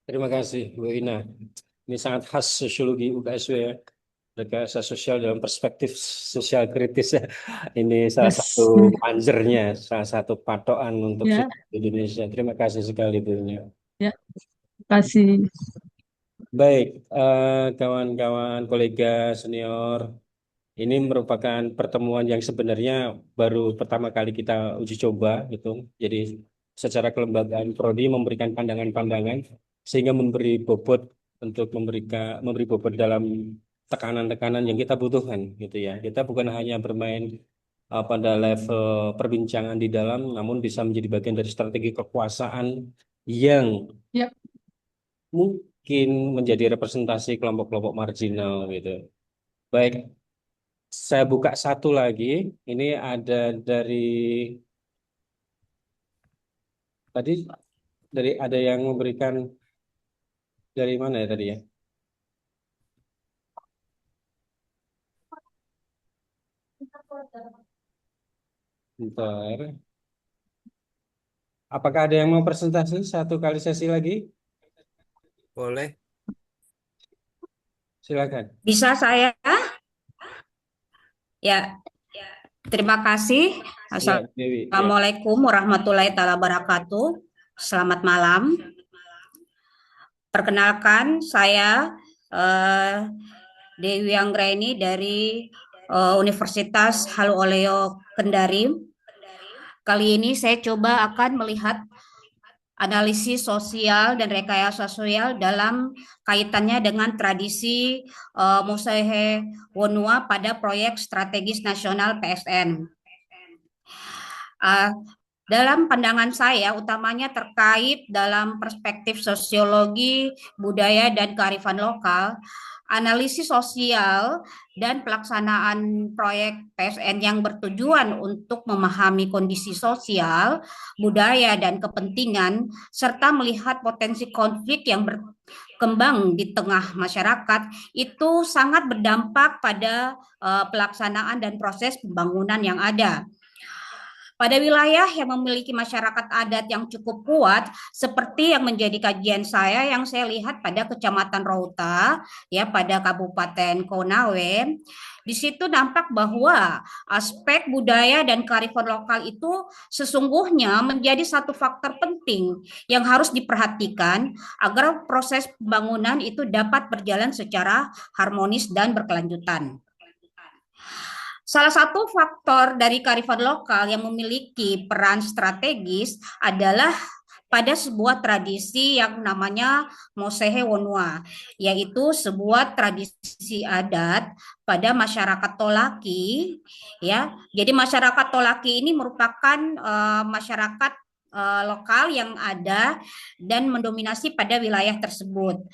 Terima kasih Bu Ina. Ini sangat khas sosiologi UKSW ya. Rekayasa sosial dalam perspektif sosial kritis ya. Ini salah satu panjernya, salah satu patokan untuk Indonesia. Terima kasih sekali Bu Ina. Ya, terima kasih. Baik, kawan-kawan, kolega senior, ini merupakan pertemuan yang sebenarnya baru pertama kali kita uji coba gitu. Jadi secara kelembagaan Prodi memberikan pandangan-pandangan sehingga memberi bobot untuk memberi bobot dalam tekanan-tekanan yang kita butuhkan gitu ya. Kita bukan hanya bermain pada level perbincangan di dalam, namun bisa menjadi bagian dari strategi kekuasaan yang mungkin menjadi representasi kelompok-kelompok marginal gitu. Baik, saya buka satu lagi. Ini ada dari ada yang memberikan dari mana ya tadi ya? Bentar. Apakah ada yang mau presentasi satu kali sesi lagi? Boleh. Silakan. Bisa saya? Ya, terima kasih. Ya, Dewi. Ya. Assalamualaikum warahmatullahi wabarakatuh. Selamat malam. Perkenalkan, saya Dewi Anggraini dari Universitas Halu Oleo Kendari. Kali ini saya coba akan melihat analisis sosial dan rekayasa sosial dalam kaitannya dengan tradisi Mosehe Wonua pada proyek strategis nasional PSN. Dalam pandangan saya, utamanya terkait dalam perspektif sosiologi, budaya, dan kearifan lokal, analisis sosial dan pelaksanaan proyek PSN yang bertujuan untuk memahami kondisi sosial, budaya, dan kepentingan, serta melihat potensi konflik yang berkembang di tengah masyarakat, itu sangat berdampak pada pelaksanaan dan proses pembangunan yang ada. Pada wilayah yang memiliki masyarakat adat yang cukup kuat, seperti yang menjadi kajian saya yang saya lihat pada Kecamatan Rauta, ya pada Kabupaten Konawe, di situ nampak bahwa aspek budaya dan kearifan lokal itu sesungguhnya menjadi satu faktor penting yang harus diperhatikan agar proses pembangunan itu dapat berjalan secara harmonis dan berkelanjutan. Salah satu faktor dari kearifan lokal yang memiliki peran strategis adalah pada sebuah tradisi yang namanya Mosehe Wonua, yaitu sebuah tradisi adat pada masyarakat Tolaki, ya. Jadi masyarakat Tolaki ini merupakan masyarakat lokal yang ada dan mendominasi pada wilayah tersebut.